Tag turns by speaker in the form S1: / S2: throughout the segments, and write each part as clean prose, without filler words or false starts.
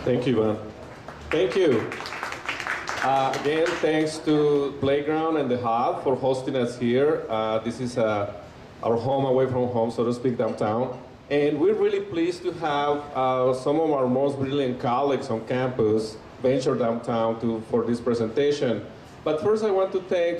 S1: Thank you, Ivan. Thank you. Again, thanks to Playground and the Hub for hosting us here. This is our home away from home, so to speak, downtown. And we're really pleased to have some of our most brilliant colleagues on campus venture downtown for this presentation. But first I want to thank,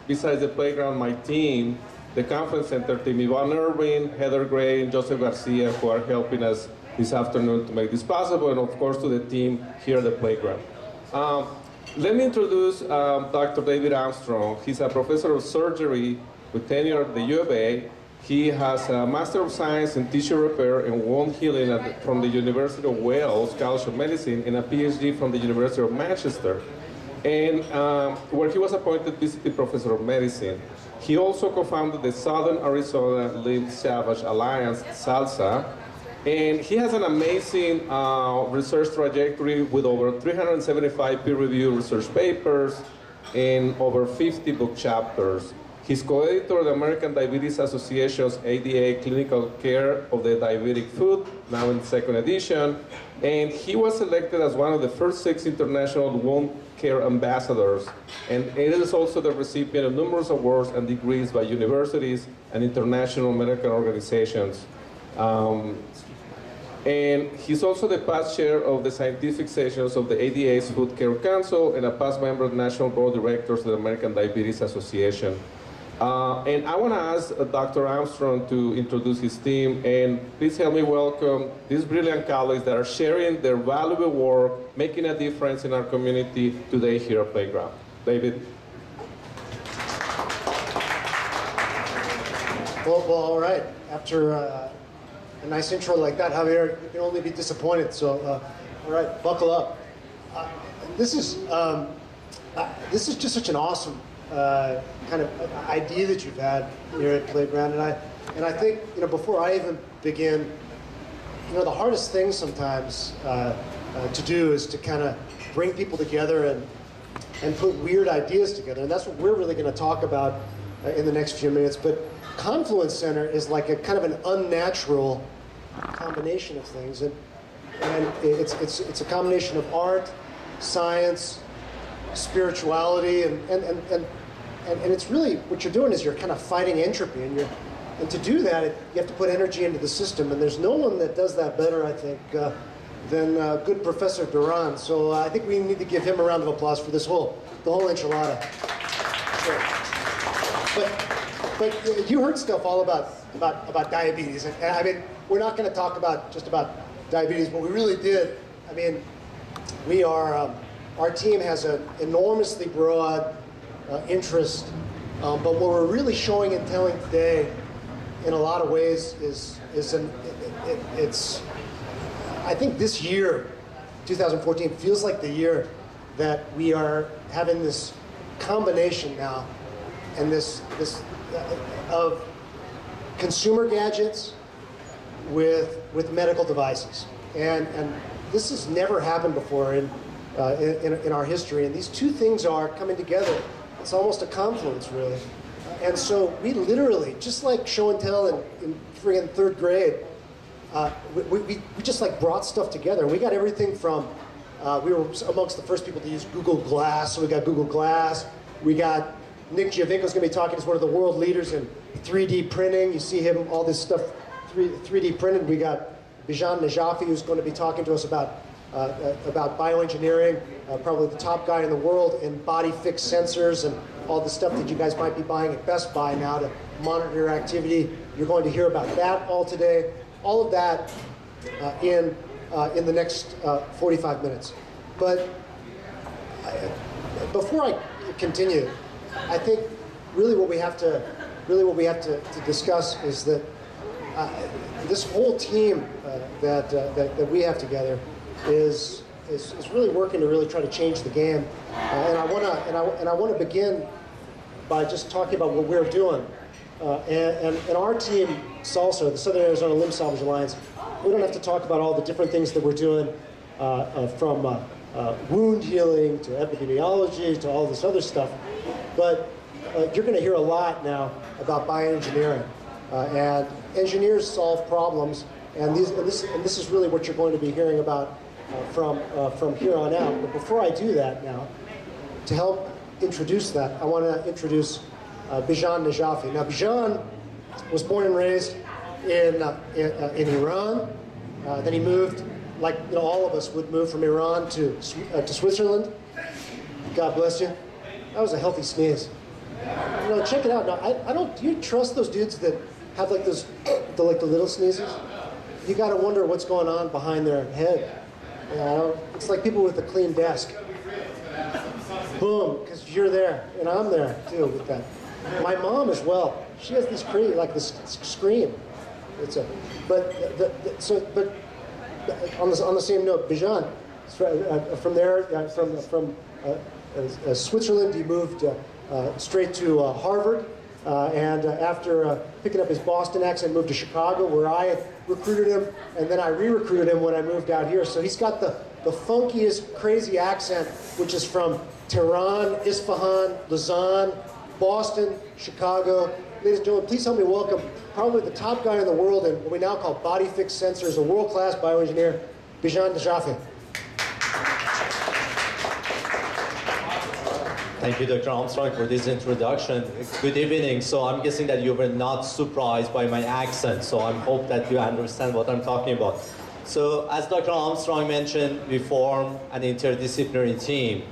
S1: besides the Playground, my team, the Confluencenter team, Yvonne Irving, Heather Gray, and Joseph Garcia, who are helping us this afternoon to make this possible, and of course to the team here at the Playground. Let me introduce Dr. David Armstrong. He's a professor of surgery with tenure at the U of A. He has a Master of Science in Tissue Repair and Wound Healing from the University of Wales College of Medicine and a PhD from the University of Manchester, and where he was appointed visiting professor of medicine. He also co-founded the Southern Arizona Limb Salvage Alliance, SALSA, and he has an amazing research trajectory with over 375 peer-reviewed research papers and over 50 book chapters. He's co-editor of the American Diabetes Association's ADA Clinical Care of the Diabetic Foot, now in second edition, and he was selected as one of the first 6 international wound care ambassadors, and it is also the recipient of numerous awards and degrees by universities and international medical organizations. And he's also the past chair of the scientific sessions of the ADA's Food Care Council and a past member of the National Board of Directors of the American Diabetes Association. And I want to ask Dr. Armstrong to introduce his team, and please help me welcome these brilliant colleagues that are sharing their valuable work, making a difference in our community today here at Playground. David.
S2: Well, all right. After a nice intro like that, Javier, you can only be disappointed. So, all right, buckle up. This is just such an awesome kind of idea that you've had here at Playground, and I think, you know, before I even begin, you know, the hardest thing sometimes to do is to kind of bring people together and put weird ideas together, and that's what we're really going to talk about in the next few minutes. But Confluencenter is like a kind of an unnatural combination of things, and it's a combination of art, science, spirituality, and it's really, what you're doing is you're kind of fighting entropy, and to do that, you have to put energy into the system, and there's no one that does that better, I think, than good Professor Duran. So I think we need to give him a round of applause for the whole enchilada. Sure. But you heard stuff all about diabetes, and I mean, we're not going to talk just about diabetes, but we really did. I mean, we are. Our team has an enormously broad interest, but what we're really showing and telling today, in a lot of ways, it's. I think this year, 2014, feels like the year that we are having this combination now, and this of consumer gadgets with medical devices, and this has never happened before in our history, and these two things are coming together. It's almost a confluence, really. And so we literally, just like show and tell in friggin' 3rd grade, we just like brought stuff together. And we got everything from, we were amongst the first people to use Google Glass, so we got Google Glass. We got Nick Giovinco's going to be talking as one of the world leaders in 3D printing. You see him, all this stuff 3D printed. We got Bijan Najafi, who's going to be talking to us about bioengineering, probably the top guy in the world in body fix sensors and all the stuff that you guys might be buying at Best Buy now to monitor your activity. You're going to hear about that all today. All of that in the next 45 minutes. But before I continue, I think really what we have to discuss is that this whole team that we have together is really working to really try to change the game, and I want to begin by just talking about what we're doing, and our team, SALSA, the Southern Arizona Limb Salvage Alliance. We don't have to talk about all the different things that we're doing, from wound healing to epidemiology to all this other stuff, but you're going to hear a lot now about bioengineering, and engineers solve problems, and this is really what you're going to be hearing about from here on out. But before I do that now, to help introduce that, I want to introduce Bijan Najafi. Now, Bijan was born and raised in Iran. Then he moved, like all of us would move from Iran to Switzerland. God bless you. That was a healthy sneeze. Check it out. Now, I don't. Do you trust those dudes that have like those, the little sneezes? You got to wonder what's going on behind their head. It's like people with a clean desk. Boom, because you're there, and I'm there too with that. My mom as well. She has this this scream. But on the same note, Bijan, from there, from Switzerland, he moved straight to Harvard, and after picking up his Boston accent, moved to Chicago, where I recruited him, and then I re-recruited him when I moved out here. So he's got the funkiest, crazy accent, which is from Tehran, Isfahan, Lausanne, Boston, Chicago. Ladies and gentlemen, please help me welcome probably the top guy in the world in what we now call body fixed sensors, a world-class bioengineer, Bijan Najafi.
S3: Thank you, Dr. Armstrong, for this introduction. Good evening. So I'm guessing that you were not surprised by my accent, so I hope that you understand what I'm talking about. So as Dr. Armstrong mentioned, we form an interdisciplinary team.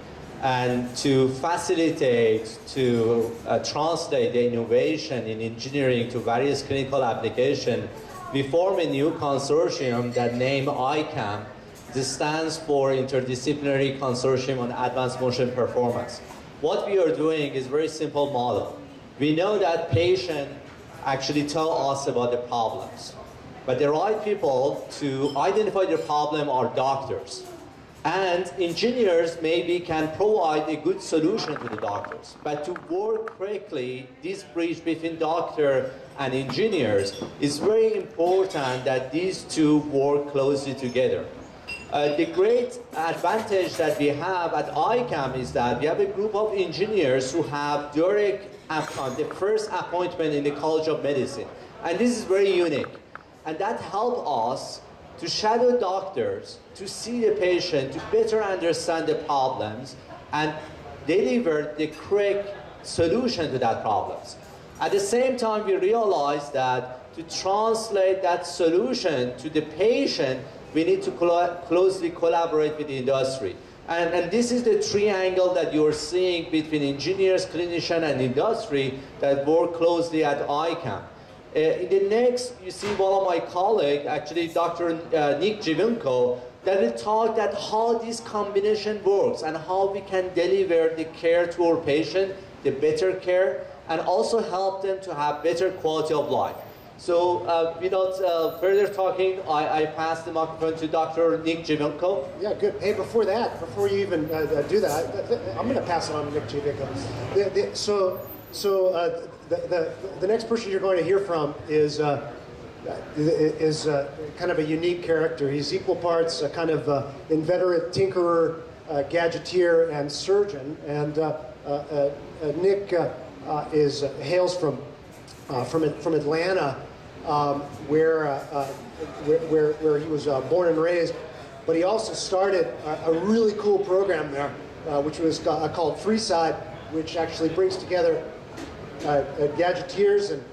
S3: And to facilitate, to translate the innovation in engineering to various clinical applications, we form a new consortium that named iCAMP. This stands for Interdisciplinary Consortium on Advanced Motion Performance. What we are doing is a very simple model. We know that patients actually tell us about the problems, but the right people to identify the problem are doctors. And engineers maybe can provide a good solution to the doctors. But to work correctly, this bridge between doctor and engineers is very important that these two work closely together. The great advantage that we have at iCAMP is that we have a group of engineers who have direct the first appointment in the College of Medicine. And this is very unique. And that helps us to shadow doctors, to see the patient, to better understand the problems, and deliver the correct solution to that problems. At the same time, we realize that to translate that solution to the patient, we need to closely collaborate with the industry. And this is the triangle that you're seeing between engineers, clinicians, and industry that work closely at iCAMP. In the next, you see one of my colleagues, actually Dr. Nick Jivinko, that will talk that how this combination works and how we can deliver the care to our patient, the better care, and also help them to have better quality of life. So without further talking, I pass the microphone to Dr. Nick Jivinko.
S2: Yeah, good. Hey, before you even do that, I'm going to pass it on to Nick Jivinko. The next person you're going to hear from is kind of a unique character. He's equal parts kind of inveterate tinkerer, gadgeteer, and surgeon. And Nick hails from Atlanta, where he was born and raised. But he also started a really cool program there, which was called Freeside, which actually brings together gadgeteers and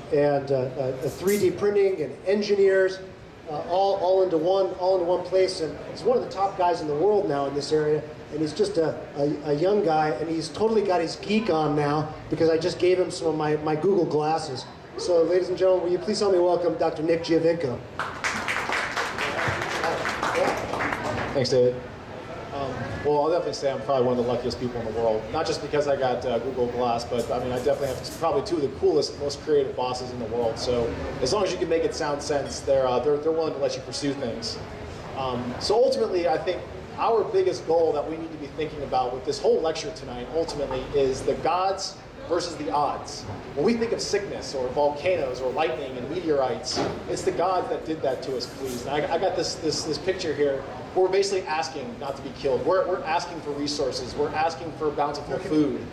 S2: 3D printing and engineers all into one place. And he's one of the top guys in the world now in this area. And he's just a young guy, and he's totally got his geek on now because I just gave him some of my Google glasses. So, ladies and gentlemen, will you please help me welcome Dr. Nick Jivinko.
S4: Thanks, David. Well, I'll definitely say I'm probably one of the luckiest people in the world. Not just because I got Google Glass, but I mean, I definitely have probably two of the coolest, most creative bosses in the world. So as long as you can make it sound sense, they're willing to let you pursue things. So ultimately, I think our biggest goal that we need to be thinking about with this whole lecture tonight, ultimately, is the gods versus the odds. When we think of sickness or volcanoes or lightning and meteorites, it's the gods that did that to us, please. And I got this picture here. We're basically asking not to be killed. We're asking for resources. We're asking for bountiful food.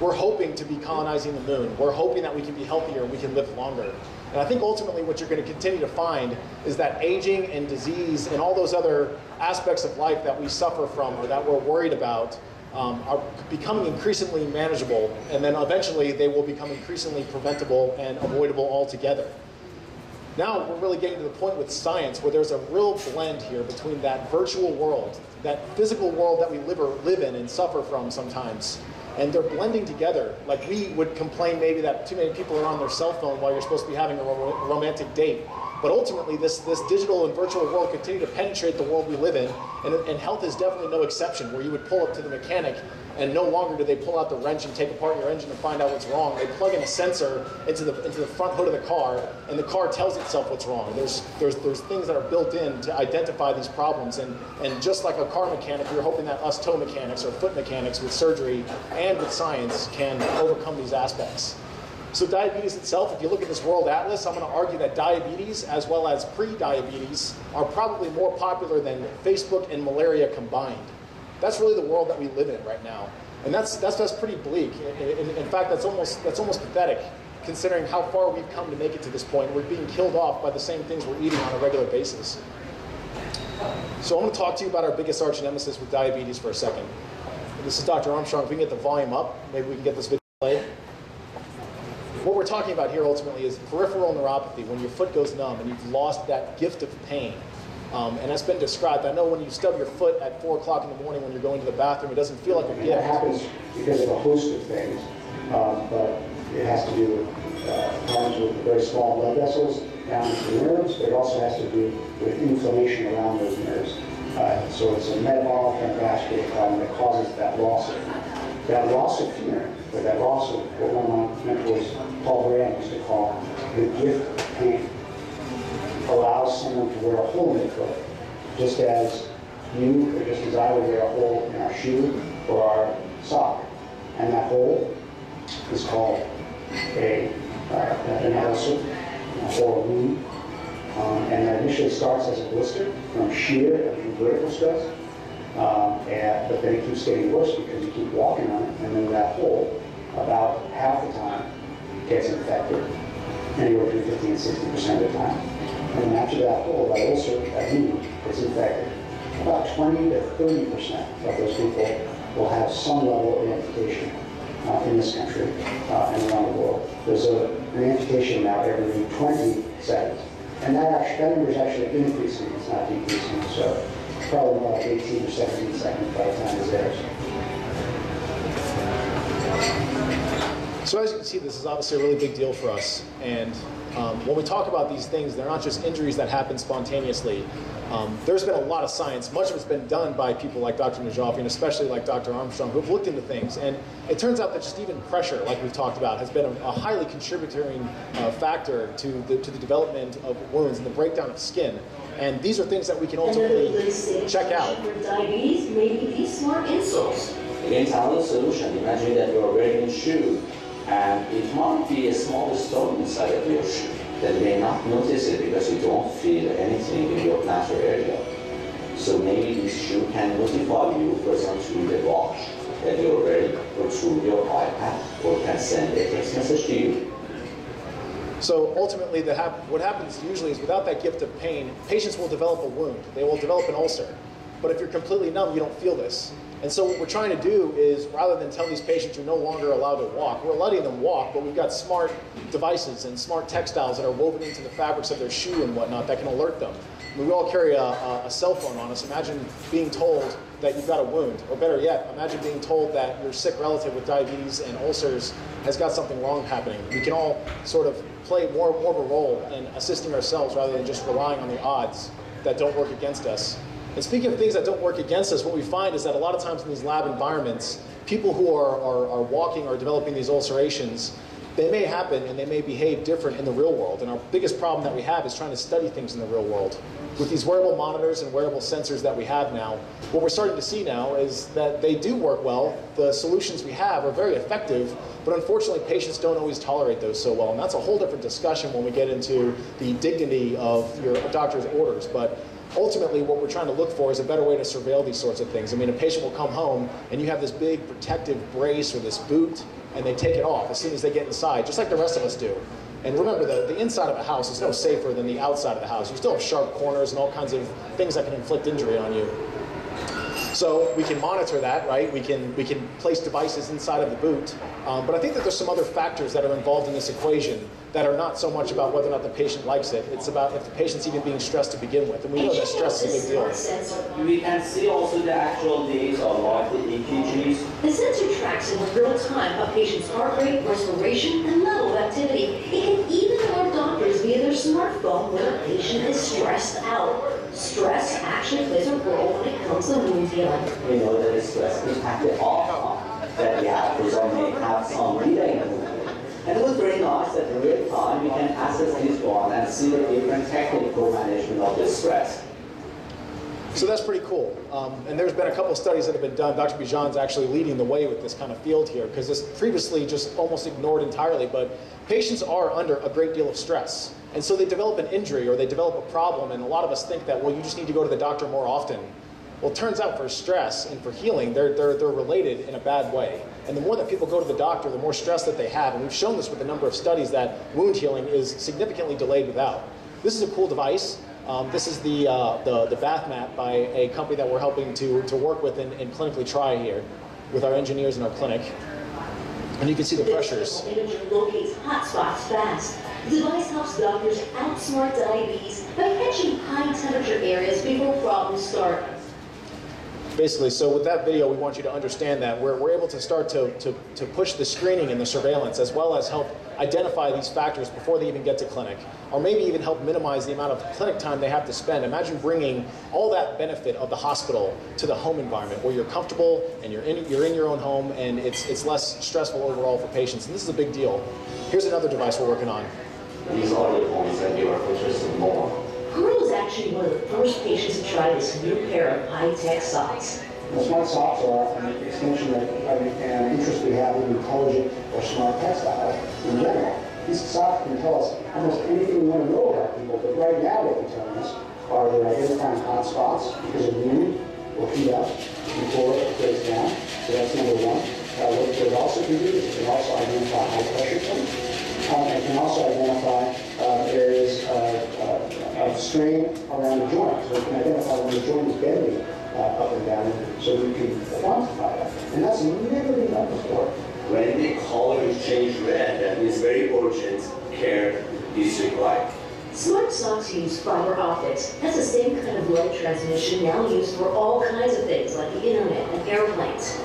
S4: We're hoping to be colonizing the moon. We're hoping that we can be healthier and we can live longer. And I think ultimately what you're going to continue to find is that aging and disease and all those other aspects of life that we suffer from or that we're worried about are becoming increasingly manageable, and then eventually they will become increasingly preventable and avoidable altogether. Now we're really getting to the point with science where there's a real blend here between that virtual world, that physical world that we live in and suffer from sometimes, and they're blending together. Like we would complain maybe that too many people are on their cell phone while you're supposed to be having a romantic date. But ultimately, this digital and virtual world continue to penetrate the world we live in, and health is definitely no exception, where you would pull up to the mechanic and no longer do they pull out the wrench and take apart your engine to find out what's wrong. They plug in a sensor into the front hood of the car, and the car tells itself what's wrong. There's things that are built in to identify these problems, and just like a car mechanic, we're hoping that us toe mechanics or foot mechanics with surgery and with science can overcome these aspects. So diabetes itself, if you look at this World Atlas, I'm going to argue that diabetes as well as pre-diabetes are probably more popular than Facebook and malaria combined. That's really the world that we live in right now. And that's pretty bleak. In fact, that's almost pathetic, considering how far we've come to make it to this point. We're being killed off by the same things we're eating on a regular basis. So I'm going to talk to you about our biggest arch nemesis with diabetes for a second. This is Dr. Armstrong. If we can get the volume up, maybe we can get this video played. What we're talking about here ultimately is peripheral neuropathy, when your foot goes numb and you've lost that gift of pain. And that's been described. I know when you stub your foot at 4 o'clock in the morning when you're going to the bathroom, it doesn't feel like a gift.
S5: That happens because of a host of things, but it has to do with problems with very small blood vessels down to the nerves, but it also has to do with inflammation around those nerves. So it's a metabolic and vascular problem that causes that loss of feeling, or that loss of what one of my mentors, Paul Graham, used to call the gift of pain. Allows someone to wear a hole in their foot, just as you or just as I would wear a hole in our shoe or our sock. And that hole is called an ulcer or a wound. And that initially starts as a blister from shear and vertical stress, but then it keeps getting worse because you keep walking on it, and then that hole, about half the time, gets infected, anywhere between 50 and 60% of the time. And then after that hole, that ulcer, that wound, is infected, about 20 to 30% of those people will have some level of amputation in this country and around the world. There's an amputation now every 20 seconds. And that number is actually increasing, it's not decreasing. So probably more like 18 or 17 seconds by the time it's theirs.
S4: So as you can see, this is obviously a really big deal for us. And when we talk about these things, they're not just injuries that happen spontaneously. There's been a lot of science. Much of it's been done by people like Dr. Najafi and especially like Dr. Armstrong, who have looked into things. And it turns out that just even pressure, like we've talked about, has been a highly contributing factor to the development of wounds and the breakdown of skin. And these are things that we can ultimately check out.
S6: For diabetes, maybe these smart insoles.
S7: Again, another solution. Imagine that you are wearing a shoe, and it might be a small stone inside of your shoe that you may not notice it because you don't feel anything in your plantar area. So maybe this shoe can notify you, for example, through the watch that you're wearing, or through your iPad, or can send a text message to you.
S4: So ultimately, what happens usually is without that gift of pain, patients will develop a wound. They will develop an ulcer. But if you're completely numb, you don't feel this. And so what we're trying to do is, rather than tell these patients you're no longer allowed to walk, we're letting them walk, but we've got smart devices and smart textiles that are woven into the fabrics of their shoe and whatnot that can alert them. I mean, we all carry a cell phone on us. Imagine being told that you've got a wound, or better yet, imagine being told that your sick relative with diabetes and ulcers has got something wrong happening. We can all sort of play more of a role in assisting ourselves rather than just relying on the odds that don't work against us. And speaking of things that don't work against us, what we find is that a lot of times in these lab environments, people who are walking or developing these ulcerations, they may happen and they may behave different in the real world. And our biggest problem that we have is trying to study things in the real world. With these wearable monitors and wearable sensors that we have now, what we're starting to see now is that they do work well. The solutions we have are very effective, but unfortunately patients don't always tolerate those so well. And that's a whole different discussion when we get into the dignity of your doctor's orders. But ultimately, what we're trying to look for is a better way to surveil these sorts of things. I mean, a patient will come home and you have this big protective brace or this boot, and they take it off as soon as they get inside, just like the rest of us do. And remember, the inside of a house is no safer than the outside of the house. You still have sharp corners and all kinds of things that can inflict injury on you. So we can monitor that, right? We can place devices inside of the boot. But I think that there's some other factors that are involved in this equation that are not so much about whether or not the patient likes it. It's about if the patient's even being stressed to begin with. And we know that stress is a big deal.
S7: We can see also the actual days of like the EKGs.
S6: The sensor tracks in real time a patient's heart rate, respiration, and level of activity. It can even alert doctors via their smartphone when a patient is stressed out. Stress actually plays a role when it comes to wound healing.
S7: We know that the stress impacts the outcome, that the result may have some delay in the movement. And it was very nice that in real time we can access this one and see the different technical management of the stress.
S4: So that's pretty cool. And there's been a couple studies that have been done. Dr. Bijan's actually leading the way with this kind of field here, because this previously just almost ignored entirely, but patients are under a great deal of stress. And so they develop an injury or they develop a problem, and a lot of us think that, well, you just need to go to the doctor more often. Well, it turns out for stress and for healing, they're related in a bad way. And the more that people go to the doctor, the more stress that they have. And we've shown this with a number of studies that wound healing is significantly delayed without. This is a cool device. This is the bath mat by a company that we're helping to work with and clinically try here with our engineers in our clinic. And you can see the pressures.
S6: This imager locates hotspots fast. The device helps doctors outsmart diabetes by catching high temperature areas before problems start.
S4: Basically, so with that video, we want you to understand that we're able to start to push the screening and the surveillance, as well as help identify these factors before they even get to clinic, or maybe even help minimize the amount of clinic time they have to spend. Imagine bringing all that benefit of the hospital to the home environment, where you're comfortable and you're in your own home, and it's less stressful overall for patients. And this is a big deal. Here's another device we're working on.
S7: These are the points that you are interested more.
S6: Carl was actually one of the first patients to try this new pair of high-tech socks.
S5: The smart socks are an extension of an interest we have in intelligent or smart textiles in general. These socks can tell us almost anything we want to know about people, but right now what they're telling us are they're identifying hot spots because of wound or heat up before it breaks down. So that's number one. What it also can do is it can also identify high pressure points. It can also identify areas of strain around the joint. So it can identify when the joint is bending up and down, so we can quantify that. And that's never been done before.
S7: When the color change red, that is very urgent care is required.
S6: Smart socks use fiber optics. That's the same kind of light transmission now used for all kinds of things like the internet and airplanes.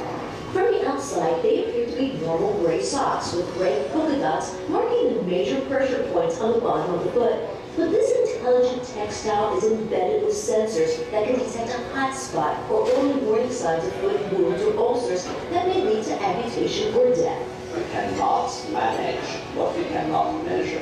S6: From the outside, they appear to be normal gray socks with gray polka dots marking the major pressure points on the bottom of the foot. But this intelligent textile is embedded with sensors that can detect a hot spot or early warning signs of foot wounds or ulcers that may lead to amputation or death.
S7: We cannot manage what we cannot measure.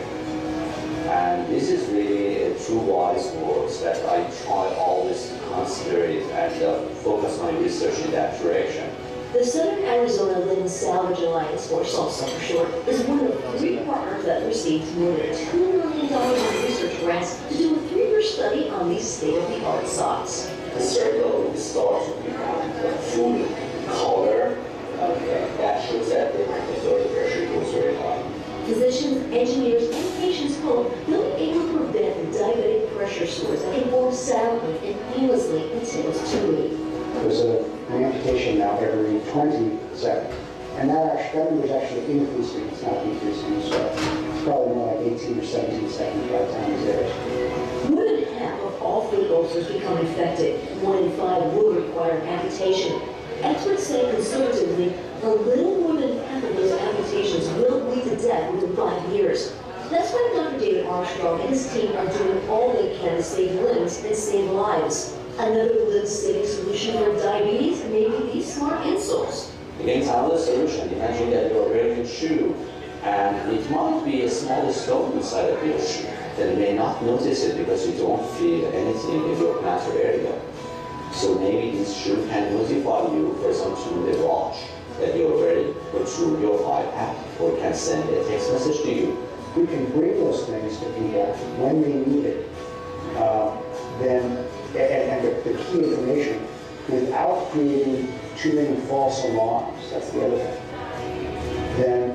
S7: And this is really a true wise words that I try always to consider it and focus my research in that direction.
S6: The Southern Arizona Limb Salvage Alliance, or SALSA for short, is one of 3 partners that received more than $2 million in research grants to do a 3-year study on these state-of-the-art socks.
S7: The circle starts with full color that shows that the pressure goes very high.
S6: Physicians, engineers, and patients hope they'll be able to prevent the diabetic pressure sores that can form silently and painlessly until it's too late.
S5: There's an amputation now every 20 seconds. And that number is actually increasing, it's not decreasing. So it's probably more like 18 or 17 seconds by the time it's there.
S6: More than half of all foot ulcers become infected. 1 in 5 will require amputation. Experts say conservatively, a little more than half of those amputations will lead to death within 5 years. That's why Dr. David Armstrong and his team are doing all they can to save limbs and save lives. Another limb-saving solution for diabetes may be these smart insoles.
S7: You can tell the solution. Imagine that you're wearing a shoe, and it might be a small stone inside of your shoe. Then you may not notice it because you don't feel anything in your plantar area. So maybe this shoe can notify you, for example, to the watch that you're wearing, or to your iPad, or can send a text message to you.
S5: We can bring those things to people when they need it. And the key information without creating too many false alarms, that's the other thing, then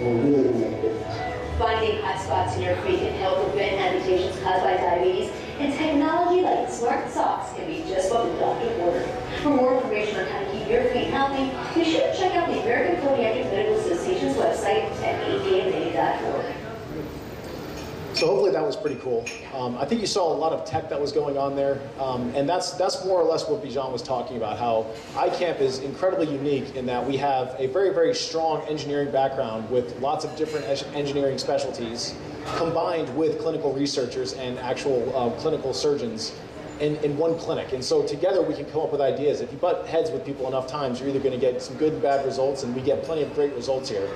S5: we're really going to make a difference.
S6: Finding hot spots in your feet can help prevent amputations caused by diabetes, and technology like smart socks can be just what the doctor ordered. For more information on how to keep your feet healthy, be sure to check out the American Podiatric Medical Association's website at acama.org.
S4: So hopefully that was pretty cool. I think you saw a lot of tech that was going on there, and that's more or less what Bijan was talking about, how iCAMP is incredibly unique in that we have a very, very strong engineering background with lots of different engineering specialties combined with clinical researchers and actual clinical surgeons in one clinic. And so together we can come up with ideas. If you butt heads with people enough times, you're either going to get some good and bad results, and we get plenty of great results here.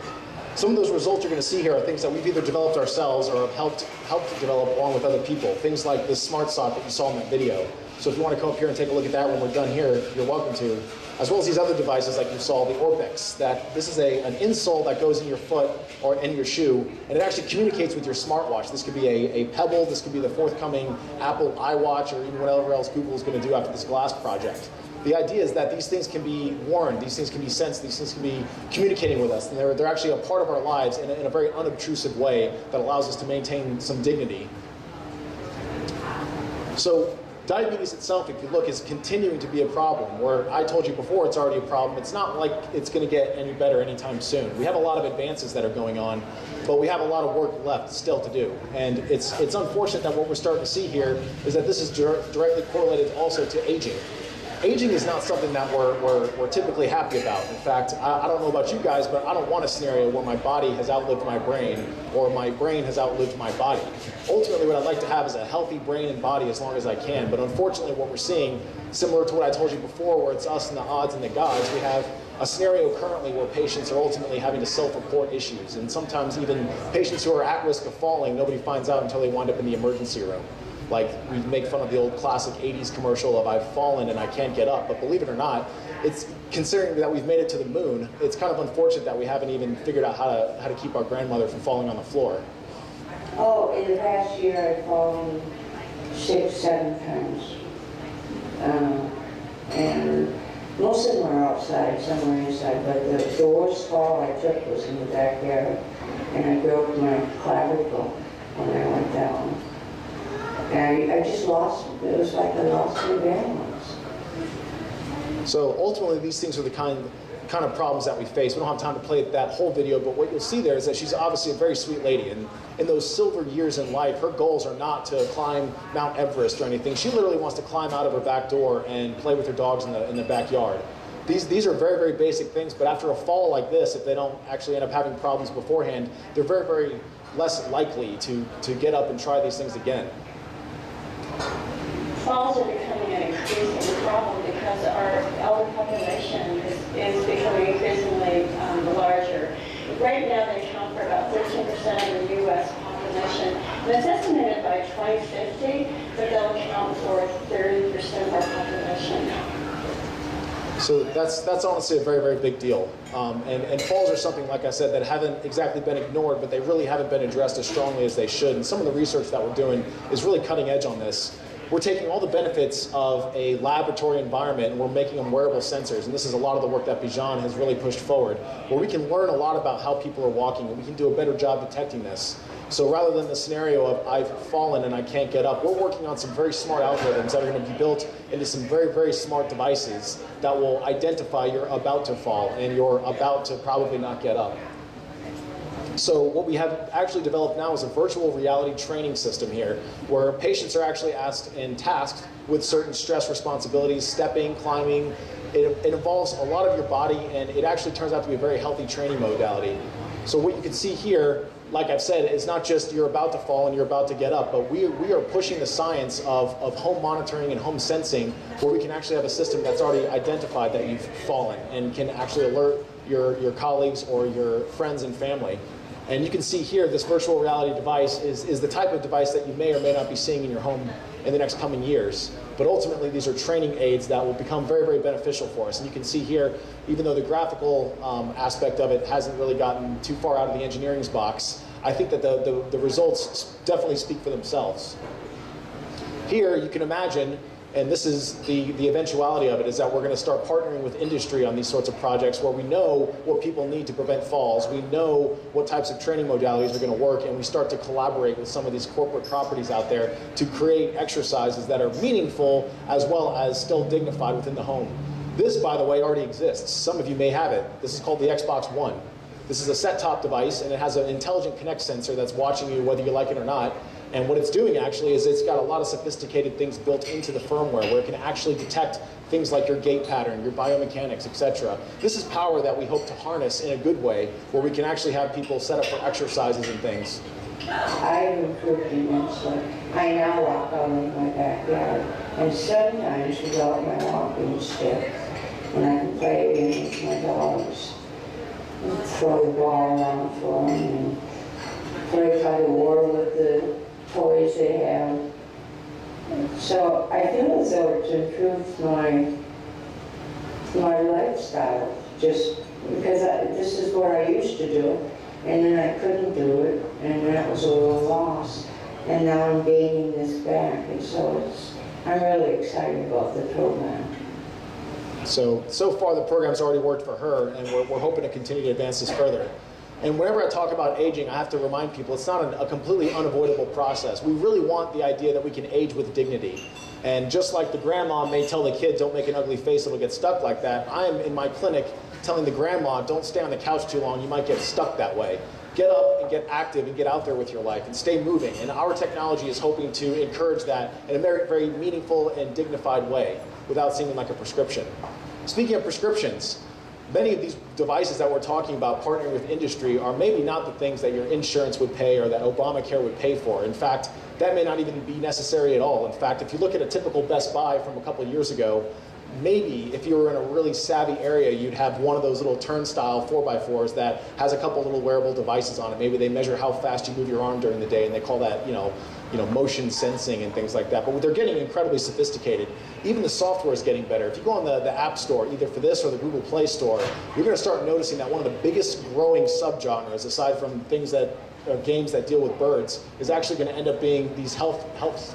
S4: Some of those results you're going to see here are things that we've either developed ourselves or have helped develop along with other people. Things like this smart sock that you saw in that video. So if you want to come up here and take a look at that when we're done here, you're welcome to. As well as these other devices like you saw, the Orbex. This is an insole that goes in your foot or in your shoe, and it actually communicates with your smartwatch. This could be a Pebble, this could be the forthcoming Apple iWatch, or even whatever else Google is going to do after this glass project. The idea is that these things can be worn, these things can be sensed, these things can be communicating with us, and they're actually a part of our lives in a very unobtrusive way that allows us to maintain some dignity. So diabetes itself, if you look, is continuing to be a problem. Where I told you before it's already a problem, it's not like it's going to get any better anytime soon. We have a lot of advances that are going on, but we have a lot of work left still to do. And it's unfortunate that what we're starting to see here is that this is directly correlated also to aging. Aging is not something that we're typically happy about. In fact, I don't know about you guys, but I don't want a scenario where my body has outlived my brain or my brain has outlived my body. Ultimately, what I'd like to have is a healthy brain and body as long as I can. But unfortunately, what we're seeing, similar to what I told you before, where it's us and the odds and the gods, we have a scenario currently where patients are ultimately having to self-report issues. And sometimes even patients who are at risk of falling, nobody finds out until they wind up in the emergency room. Like, we make fun of the old classic 80s commercial of I've fallen and I can't get up. But believe it or not, it's considering that we've made it to the moon, it's kind of unfortunate that we haven't even figured out how to keep our grandmother from falling on the floor.
S8: Oh, in the past year I've fallen 6-7 times. And most of them are outside, some are inside. But the worst fall I took was in the backyard. And I broke my clavicle when I went down. And I just lost, it was like I lost my balance.
S4: So ultimately, these things are the kind of problems that we face. We don't have time to play that whole video, but what you'll see there is that she's obviously a very sweet lady. And in those silver years in life, her goals are not to climb Mount Everest or anything. She literally wants to climb out of her back door and play with her dogs in the backyard. These are very, very basic things, but after a fall like this, if they don't actually end up having problems beforehand, they're very, very less likely to get up and try these things again.
S9: Falls are becoming an increasing problem because our elder population is becoming increasingly larger. Right now they account for about 13% of the U.S. population. And it's estimated by 2050 that they'll account for 30% of our population.
S4: So that's honestly a very, very big deal. And falls are something, like I said, that haven't exactly been ignored, but they really haven't been addressed as strongly as they should. And some of the research that we're doing is really cutting edge on this. We're taking all the benefits of a laboratory environment and we're making them wearable sensors. And this is a lot of the work that Bijan has really pushed forward, where we can learn a lot about how people are walking and we can do a better job detecting this. So rather than the scenario of I've fallen and I can't get up, we're working on some very smart algorithms that are going to be built into some very, very smart devices that will identify you're about to fall and you're about to probably not get up. So what we have actually developed now is a virtual reality training system here, where patients are actually asked and tasked with certain stress responsibilities, stepping, climbing. It involves a lot of your body, and it actually turns out to be a very healthy training modality. So what you can see here, like I've said, it's not just you're about to fall and you're about to get up, but we are pushing the science of home monitoring and home sensing, where we can actually have a system that's already identified that you've fallen and can actually alert your colleagues or your friends and family. And you can see here, this virtual reality device is the type of device that you may or may not be seeing in your home in the next coming years. But ultimately, these are training aids that will become very, very beneficial for us. And you can see here, even though the graphical aspect of it hasn't really gotten too far out of the engineering's box, I think that the results definitely speak for themselves. Here, you can imagine And this is the eventuality of it, is that we're going to start partnering with industry on these sorts of projects where we know what people need to prevent falls, we know what types of training modalities are going to work, and we start to collaborate with some of these corporate properties out there to create exercises that are meaningful as well as still dignified within the home. This, by the way, already exists. Some of you may have it. This is called the Xbox One. This is a set-top device, and it has an intelligent Kinect sensor that's watching you whether you like it or not. And what it's doing actually is it's got a lot of sophisticated things built into the firmware where it can actually detect things like your gait pattern, your biomechanics, etc. This is power that we hope to harness in a good way where we can actually have people set up for exercises and things.
S8: I've improved immensely. I now walk out in my backyard, and sometimes without my walking stick, and I can play games with my dogs, and throw the ball around for them, and play tug of war with the toys they have. So I feel as though it's improved my lifestyle, just because this is what I used to do, and then I couldn't do it, and that was a little loss. And now I'm gaining this back, and so I'm really excited about the program.
S4: So far the program's already worked for her, and we're hoping to continue to advance this further. And whenever I talk about aging, I have to remind people it's not a completely unavoidable process. We really want the idea that we can age with dignity. And just like the grandma may tell the kid, don't make an ugly face, it'll get stuck like that, I am in my clinic telling the grandma, don't stay on the couch too long, you might get stuck that way. Get up and get active and get out there with your life and stay moving. And our technology is hoping to encourage that in a very, very meaningful and dignified way without seeming like a prescription. Speaking of prescriptions, many of these devices that we're talking about partnering with industry are maybe not the things that your insurance would pay or that Obamacare would pay for. In fact, that may not even be necessary at all. In fact, if you look at a typical Best Buy from a couple of years ago, maybe if you were in a really savvy area, you'd have one of those little turnstile 4x4s that has a couple little wearable devices on it. Maybe they measure how fast you move your arm during the day, and they call that, motion sensing and things like that. But they're getting incredibly sophisticated. Even the software is getting better. If you go on the App Store, either for this or the Google Play Store, you're going to start noticing that one of the biggest growing subgenres, aside from things that games that deal with birds, is actually going to end up being these health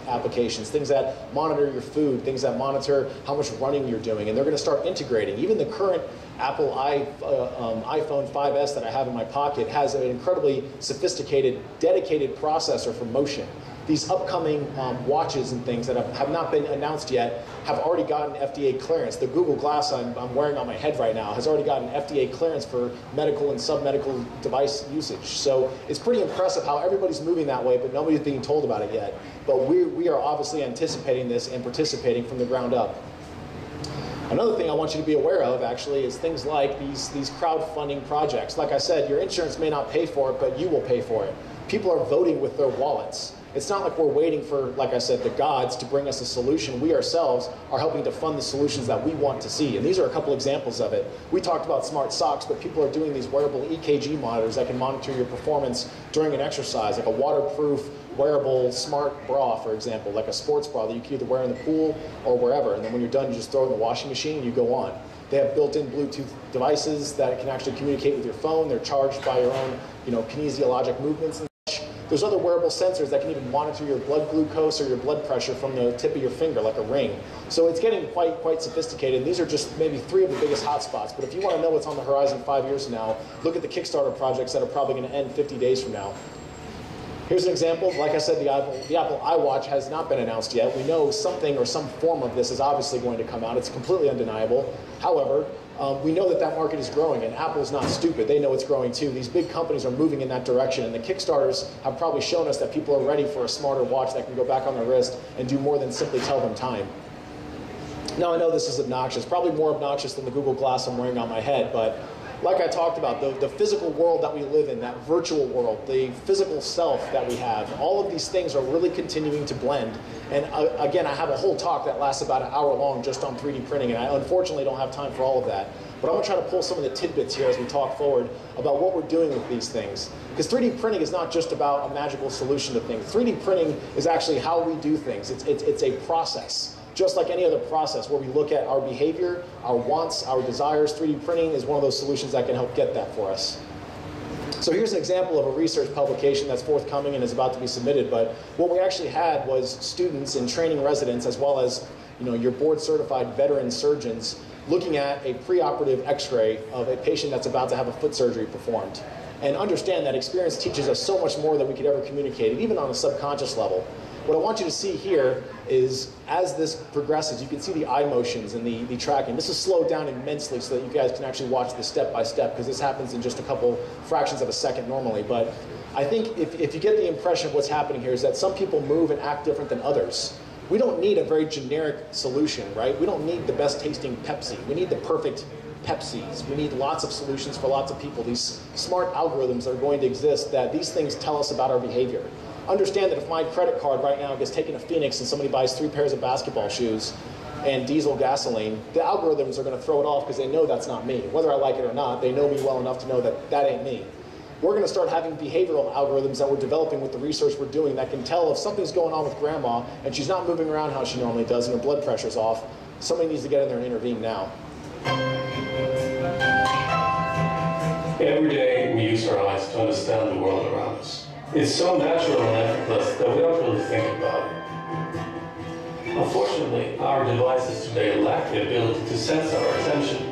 S4: applications, things that monitor your food, things that monitor how much running you're doing, and they're going to start integrating. Even the current Apple iPhone 5S that I have in my pocket has an incredibly sophisticated, dedicated processor for motion. These upcoming watches and things that have not been announced yet have already gotten FDA clearance. The Google Glass I'm wearing on my head right now has already gotten FDA clearance for medical and sub-medical device usage. So it's pretty impressive how everybody's moving that way, but nobody's being told about it yet. But we are obviously anticipating this and participating from the ground up. Another thing I want you to be aware of, actually, is things like these crowdfunding projects. Like I said, your insurance may not pay for it, but you will pay for it. People are voting with their wallets. It's not like we're waiting for, like I said, the gods to bring us a solution. We ourselves are helping to fund the solutions that we want to see. And these are a couple examples of it. We talked about smart socks, but people are doing these wearable EKG monitors that can monitor your performance during an exercise, like a waterproof wearable smart bra, for example, like a sports bra that you can either wear in the pool or wherever. And then when you're done, you just throw it in the washing machine and you go on. They have built-in Bluetooth devices that can actually communicate with your phone. They're charged by your own, kinesiologic movements and such. There's other wearable sensors that can even monitor your blood glucose or your blood pressure from the tip of your finger, like a ring. So it's getting quite sophisticated. And these are just maybe 3 of the biggest hotspots. But if you want to know what's on the horizon 5 years from now, look at the Kickstarter projects that are probably going to end 50 days from now. Here's an example. Like I said, the Apple iWatch has not been announced yet. We know something or some form of this is obviously going to come out. It's completely undeniable. However, we know that market is growing, and Apple's not stupid. They know it's growing too. These big companies are moving in that direction, and the Kickstarters have probably shown us that people are ready for a smarter watch that can go back on their wrist and do more than simply tell them time. Now, I know this is obnoxious, probably more obnoxious than the Google Glass I'm wearing on my head, but like I talked about, the physical world that we live in, that virtual world, the physical self that we have, all of these things are really continuing to blend. And again, I have a whole talk that lasts about an hour long just on 3D printing, and I unfortunately don't have time for all of that. But I'm going to try to pull some of the tidbits here as we talk forward about what we're doing with these things. Because 3D printing is not just about a magical solution to things. 3D printing is actually how we do things. It's a process. Just like any other process where we look at our behavior, our wants, our desires, 3D printing is one of those solutions that can help get that for us. So here's an example of a research publication that's forthcoming and is about to be submitted. But what we actually had was students and training residents, as well as your board-certified veteran surgeons looking at a preoperative x-ray of a patient that's about to have a foot surgery performed. And understand that experience teaches us so much more than we could ever communicate, even on a subconscious level. What I want you to see here is, as this progresses, you can see the eye motions and the tracking. This is slowed down immensely so that you guys can actually watch this step by step, because this happens in just a couple fractions of a second normally. But I think if you get the impression of what's happening here is that some people move and act different than others. We don't need a very generic solution, right? We don't need the best tasting Pepsi. We need the perfect Pepsis. We need lots of solutions for lots of people. These smart algorithms are going to exist that these things tell us about our behavior. Understand that if my credit card right now gets taken to Phoenix and somebody buys 3 pairs of basketball shoes and diesel gasoline, the algorithms are going to throw it off because they know that's not me. Whether I like it or not, they know me well enough to know that that ain't me. We're going to start having behavioral algorithms that we're developing with the research we're doing that can tell if something's going on with grandma and she's not moving around how she normally does and her blood pressure's off. Somebody needs to get in there and intervene now.
S10: Every day we use our eyes to understand the world around us. It's so natural and effortless that we don't really think about it. Unfortunately, our devices today lack the ability to sense our attention.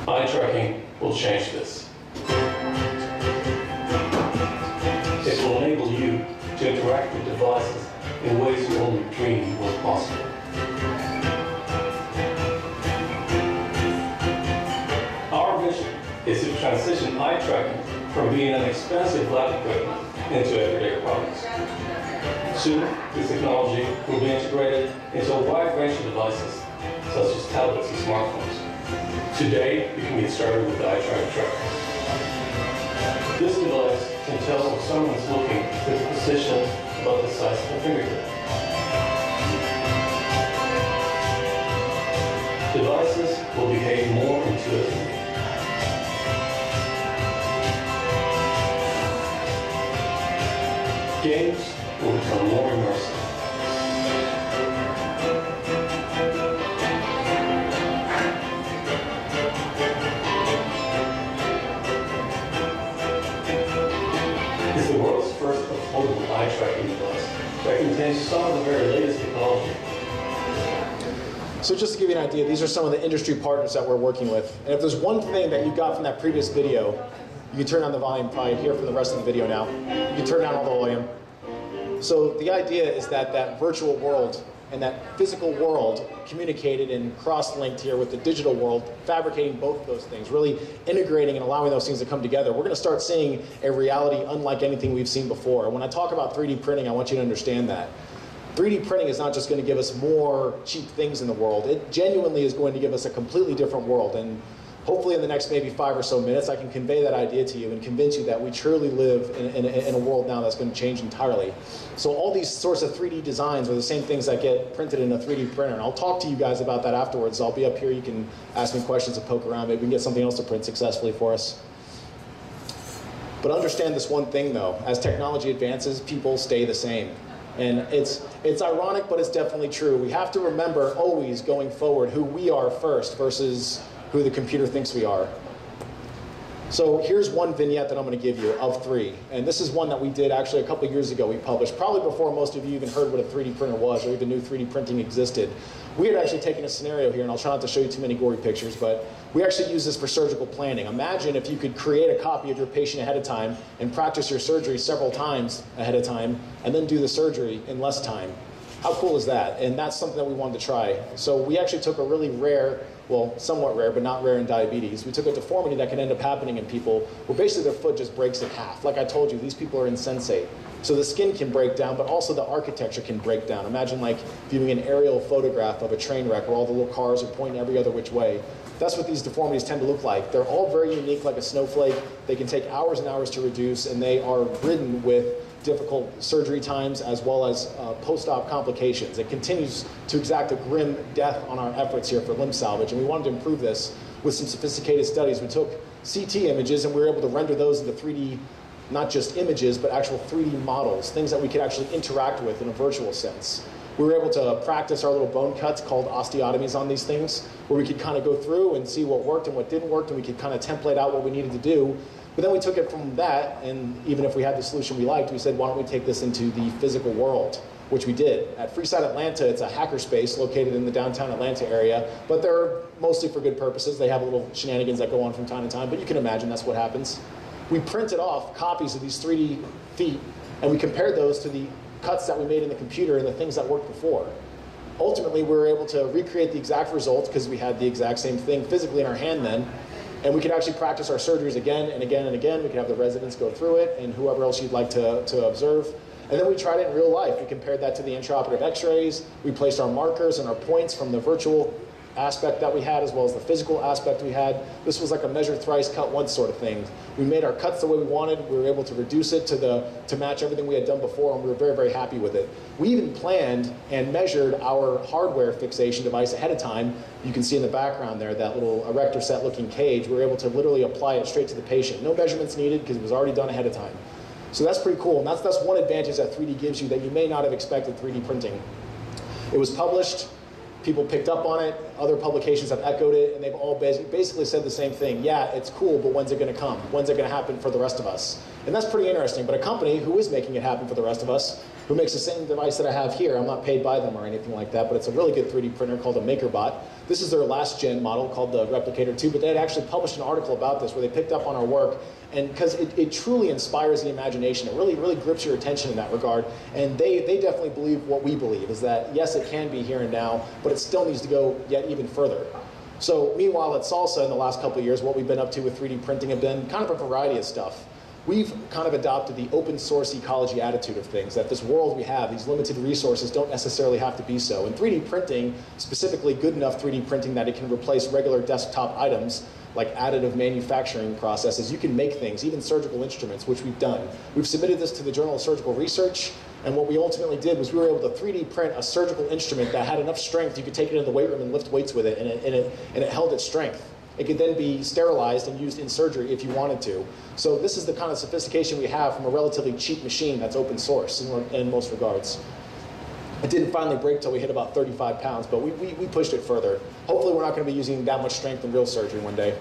S10: Eye tracking will change this. It will enable you to interact with devices in ways you only dreamed were possible. Our vision is to transition eye tracking from being an expensive lab equipment into everyday products. Soon, this technology will be integrated into a wide range of devices, such as tablets and smartphones. Today, you can get started with the eye tracker. This device can tell if someone's looking with a position about the size of a fingertip. Devices will behave more intuitively. Games will become more immersive. It's the world's first affordable eye tracking device that contains some of the very latest technology.
S4: So just to give you an idea, these are some of the industry partners that we're working with. And if there's one thing that you got from that previous video, you can turn down the volume, probably here for the rest of the video now. You can turn down all the volume. So the idea is that that virtual world and that physical world communicated and cross-linked here with the digital world, fabricating both of those things, really integrating and allowing those things to come together. We're going to start seeing a reality unlike anything we've seen before. When I talk about 3D printing, I want you to understand that. 3D printing is not just going to give us more cheap things in the world. It genuinely is going to give us a completely different world. And hopefully in the next maybe 5 or so minutes, I can convey that idea to you and convince you that we truly live in a world now that's going to change entirely. So all these sorts of 3D designs are the same things that get printed in a 3D printer. And I'll talk to you guys about that afterwards. I'll be up here. You can ask me questions and poke around. Maybe we can get something else to print successfully for us. But understand this one thing, though. As technology advances, people stay the same. And it's ironic, but it's definitely true. We have to remember always going forward who we are first versus who the computer thinks we are. So here's one vignette that I'm going to give you of 3. And this is one that we did actually a couple of years ago. We published, probably before most of you even heard what a 3D printer was or even knew 3D printing existed. We had actually taken a scenario here, and I'll try not to show you too many gory pictures, but we actually use this for surgical planning. Imagine if you could create a copy of your patient ahead of time and practice your surgery several times ahead of time and then do the surgery in less time. How cool is that? And that's something that we wanted to try. So we actually took a really rare, well, somewhat rare, but not rare in diabetes. We took a deformity that can end up happening in people where basically their foot just breaks in half. Like I told you, these people are insensate. So the skin can break down, but also the architecture can break down. Imagine like viewing an aerial photograph of a train wreck where all the little cars are pointing every other which way. That's what these deformities tend to look like. They're all very unique, like a snowflake. They can take hours and hours to reduce, and they are ridden with difficult surgery times as well as post-op complications. It continues to exact a grim death on our efforts here for limb salvage, and we wanted to improve this with some sophisticated studies. We took CT images and we were able to render those into 3D, not just images, but actual 3D models, things that we could actually interact with in a virtual sense. We were able to practice our little bone cuts called osteotomies on these things, where we could kind of go through and see what worked and what didn't work, and we could kind of template out what we needed to do. But then we took it from that, and even if we had the solution we liked, we said, why don't we take this into the physical world? which we did. At Freeside Atlanta, it's a hackerspace located in the downtown Atlanta area, but they're mostly for good purposes. They have little shenanigans that go on from time to time, but you can imagine that's what happens. We printed off copies of these 3D feet, and we compared those to the cuts that we made in the computer and the things that worked before. Ultimately, we were able to recreate the exact results because we had the exact same thing physically in our hand then, and we could actually practice our surgeries again and again and again. We could have the residents go through it and whoever else you'd like to observe. And then we tried it in real life. We compared that to the intraoperative x-rays. We placed our markers and our points from the virtual aspect that we had as well as the physical aspect we had. This was like a measure thrice, cut once sort of thing. We made our cuts the way we wanted. We were able to reduce it to match everything we had done before, and we were very, very happy with it. We even planned and measured our hardware fixation device ahead of time. You can see in the background there, that little erector set looking cage. We were able to literally apply it straight to the patient. No measurements needed because it was already done ahead of time. So that's pretty cool, and that's one advantage that 3D gives you that you may not have expected 3D printing. It was published, people picked up on it, other publications have echoed it, and they've all basically said the same thing. Yeah, it's cool, but when's it gonna come? When's it gonna happen for the rest of us? And that's pretty interesting, but a company who is making it happen for the rest of us, who makes the same device that I have here, I'm not paid by them or anything like that, but it's a really good 3D printer called a MakerBot. This is their last gen model called the Replicator 2, but they had actually published an article about this where they picked up on our work, and because it truly inspires the imagination. It really, really grips your attention in that regard, and they definitely believe what we believe, is that yes, it can be here and now, but it still needs to go yet even further. So meanwhile at SALSA in the last couple of years, what we've been up to with 3D printing have been kind of a variety of stuff. We've kind of adopted the open source ecology attitude of things, that this world we have, these limited resources don't necessarily have to be so. And 3D printing, specifically good enough 3D printing that it can replace regular desktop items, like additive manufacturing processes, you can make things, even surgical instruments, which we've done. We've submitted this to the Journal of Surgical Research, and what we ultimately did was we were able to 3D print a surgical instrument that had enough strength you could take it into the weight room and lift weights with it, and it held its strength. It could then be sterilized and used in surgery if you wanted to. So this is the kind of sophistication we have from a relatively cheap machine that's open source in most regards. It didn't finally break till we hit about 35 pounds, but we pushed it further. Hopefully we're not going to be using that much strength in real surgery one day.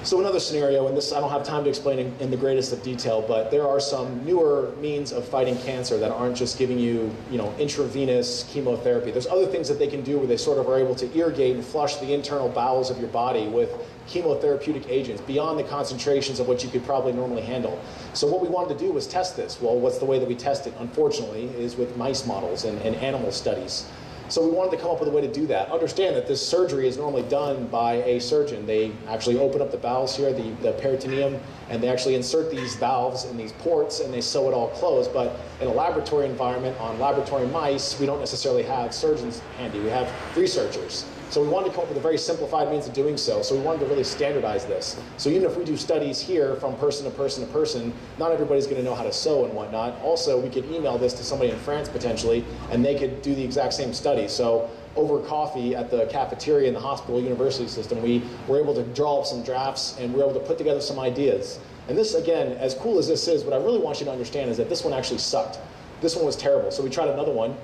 S4: So another scenario, and this I don't have time to explain in the greatest of detail, but there are some newer means of fighting cancer that aren't just giving you, intravenous chemotherapy. There's other things that they can do where they sort of are able to irrigate and flush the internal bowels of your body with chemotherapeutic agents beyond the concentrations of what you could probably normally handle. So what we wanted to do was test this. Well, what's the way that we test it, unfortunately, is with mice models and animal studies. So we wanted to come up with a way to do that. Understand that this surgery is normally done by a surgeon. They actually open up the bowels here, the peritoneum, and they actually insert these valves in these ports and they sew it all closed. But in a laboratory environment on laboratory mice, we don't necessarily have surgeons handy. We have researchers. So we wanted to come up with a very simplified means of doing so. So we wanted to really standardize this. So even if we do studies here from person to person to person, not everybody's going to know how to sew and whatnot. Also, we could email this to somebody in France potentially, and they could do the exact same study. So over coffee at the cafeteria in the hospital university system, we were able to draw up some drafts and we were able to put together some ideas. And this, again, as cool as this is, what I really want you to understand is that this one actually sucked. This one was terrible. So we tried another one,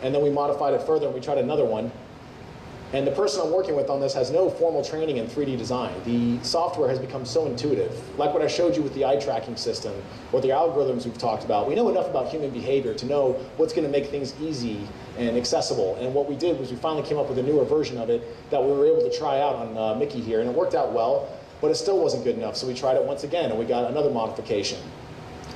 S4: and then we modified it further and we tried another one. And the person I'm working with on this has no formal training in 3D design. The software has become so intuitive. Like what I showed you with the eye tracking system, or the algorithms we've talked about, we know enough about human behavior to know what's going to make things easy and accessible. And what we did was we finally came up with a newer version of it that we were able to try out on Mickey here, and it worked out well, but it still wasn't good enough. So we tried it once again, and we got another modification.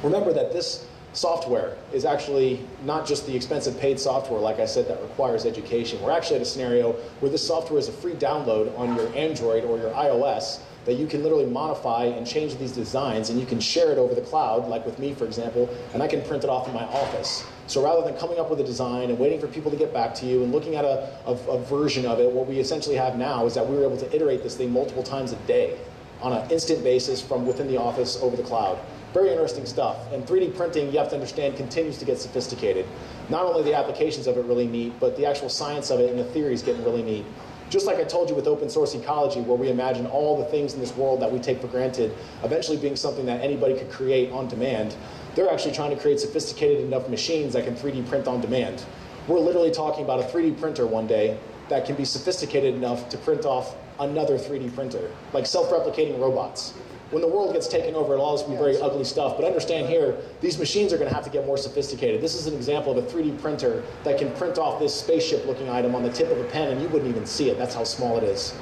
S4: Remember that this software is actually not just the expensive paid software, like I said, that requires education. We're actually at a scenario where this software is a free download on your Android or your iOS that you can literally modify and change these designs, and you can share it over the cloud, like with me, for example, and I can print it off in my office. So rather than coming up with a design and waiting for people to get back to you and looking at a version of it, what we essentially have now is that we were able to iterate this thing multiple times a day on an instant basis from within the office over the cloud. Very interesting stuff. And 3D printing, you have to understand, continues to get sophisticated. Not only the applications of it really neat, but the actual science of it and the theory is getting really neat. Just like I told you with open source ecology, where we imagine all the things in this world that we take for granted eventually being something that anybody could create on demand, they're actually trying to create sophisticated enough machines that can 3D print on demand. We're literally talking about a 3D printer one day that can be sophisticated enough to print off another 3D printer, like self-replicating robots. when the world gets taken over, it'll always be very ugly stuff. But understand here, these machines are going to have to get more sophisticated. This is an example of a 3D printer that can print off this spaceship-looking item on the tip of a pen, and you wouldn't even see it. That's how small it is.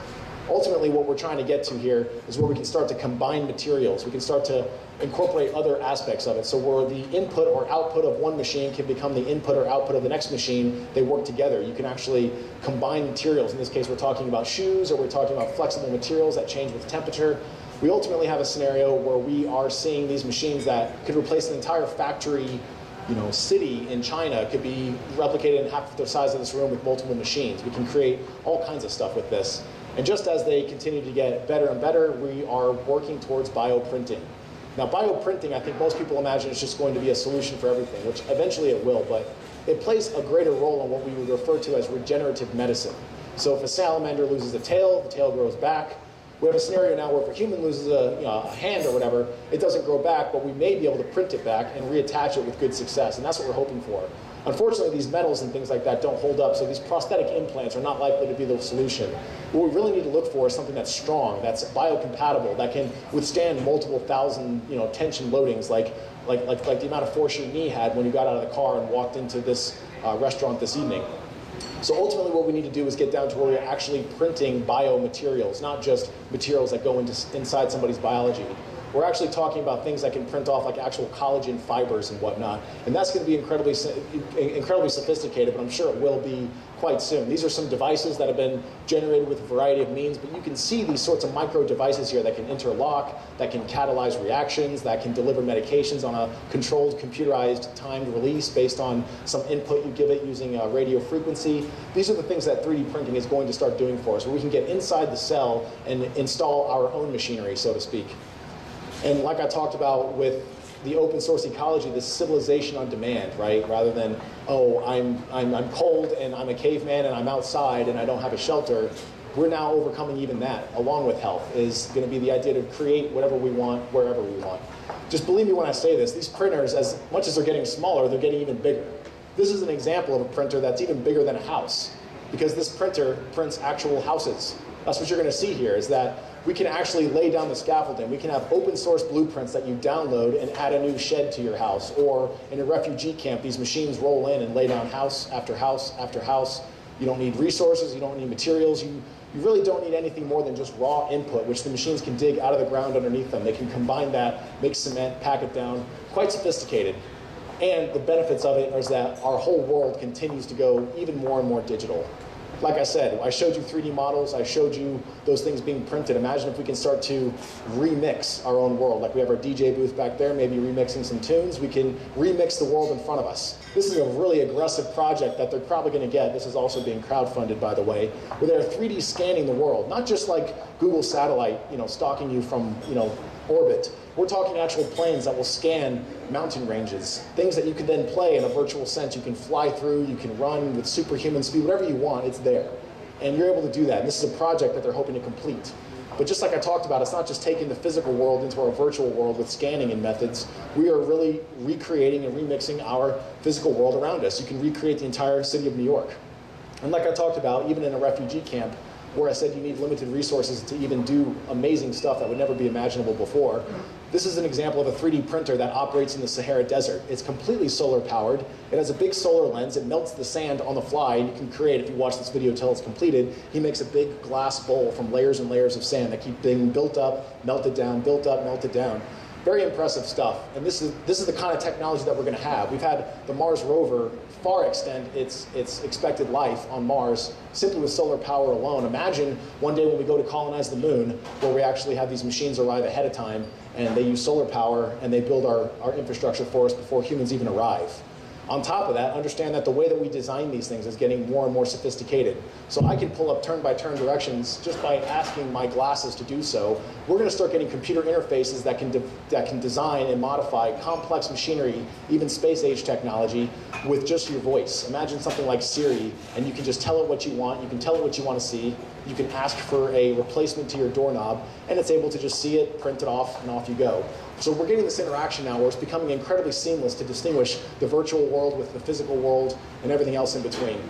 S4: Ultimately, what we're trying to get to here is where we can start to combine materials. We can start to incorporate other aspects of it. So where the input or output of one machine can become the input or output of the next machine, they work together. You can actually combine materials. In this case, we're talking about shoes, or we're talking about flexible materials that change with temperature. We ultimately have a scenario where we are seeing these machines that could replace an entire factory, city in China, could be replicated in half the size of this room with multiple machines. We can create all kinds of stuff with this. And just as they continue to get better and better, we are working towards bioprinting. Now, bioprinting, I think most people imagine it's just going to be a solution for everything, which eventually it will, but it plays a greater role in what we would refer to as regenerative medicine. So if a salamander loses a tail, the tail grows back. We have a scenario now where if a human loses a hand or whatever, it doesn't grow back, but we may be able to print it back and reattach it with good success, and that's what we're hoping for. Unfortunately, these metals and things like that don't hold up, so these prosthetic implants are not likely to be the solution. What we really need to look for is something that's strong, that's biocompatible, that can withstand multiple thousand tension loadings, like the amount of force your knee had when you got out of the car and walked into this restaurant this evening. So ultimately what we need to do is get down to where we're actually printing biomaterials, not just materials that go inside somebody's biology. We're actually talking about things that can print off like actual collagen fibers and whatnot. And that's going to be incredibly sophisticated, but I'm sure it will be quite soon. These are some devices that have been generated with a variety of means, but you can see these sorts of micro devices here that can interlock, that can catalyze reactions, that can deliver medications on a controlled, computerized, timed release based on some input you give it using radio frequency. These are the things that 3D printing is going to start doing for us, where we can get inside the cell and install our own machinery, so to speak. And like I talked about with the open source ecology, this civilization on demand, right? Rather than, oh, I'm cold and I'm a caveman and I'm outside and I don't have a shelter. We're now overcoming even that, along with health, is going to be the idea to create whatever we want, wherever we want. Just believe me when I say this, these printers, as much as they're getting smaller, they're getting even bigger. This is an example of a printer that's even bigger than a house, because this printer prints actual houses. That's what you're going to see here, is that we can actually lay down the scaffolding. We can have open source blueprints that you download and add a new shed to your house. Or in a refugee camp, these machines roll in and lay down house after house after house. You don't need resources, you don't need materials. You really don't need anything more than just raw input, which the machines can dig out of the ground underneath them. They can combine that, make cement, pack it down. Quite sophisticated. And the benefits of it is that our whole world continues to go even more and more digital. Like I said, I showed you 3D models, I showed you those things being printed. Imagine if we can start to remix our own world. Like we have our DJ booth back there, maybe remixing some tunes. We can remix the world in front of us. This is a really aggressive project that they're probably going to get. This is also being crowdfunded, by the way, where they're 3D scanning the world. Not just like Google satellite, stalking you from, orbit. We're talking actual planes that will scan mountain ranges, things that you can then play in a virtual sense. You can fly through, you can run with superhuman speed, whatever you want, it's there. And you're able to do that. And this is a project that they're hoping to complete. But just like I talked about, it's not just taking the physical world into our virtual world with scanning and methods. We are really recreating and remixing our physical world around us. You can recreate the entire city of New York. And like I talked about, even in a refugee camp, where I said you need limited resources to even do amazing stuff that would never be imaginable before. This is an example of a 3D printer that operates in the Sahara Desert. It's completely solar powered. It has a big solar lens. It melts the sand on the fly, and you can create, if you watch this video till it's completed, he makes a big glass bowl from layers and layers of sand that keep being built up, melted down, built up, melted down. Very impressive stuff. And this is the kind of technology that we're going to have. We've had the Mars rover far extend its expected life on Mars simply with solar power alone. Imagine one day when we go to colonize the moon, where we actually have these machines arrive ahead of time, and they use solar power, and they build our infrastructure for us before humans even arrive. On top of that, understand that the way that we design these things is getting more and more sophisticated. So I can pull up turn-by-turn directions just by asking my glasses to do so. We're going to start getting computer interfaces that can design and modify complex machinery, even space-age technology, with just your voice. Imagine something like Siri, and you can just tell it what you want. You can tell it what you want to see. You can ask for a replacement to your doorknob, and it's able to just see it, print it off, and off you go. So we're getting this interaction now where it's becoming incredibly seamless to distinguish the virtual world with the physical world and everything else in between.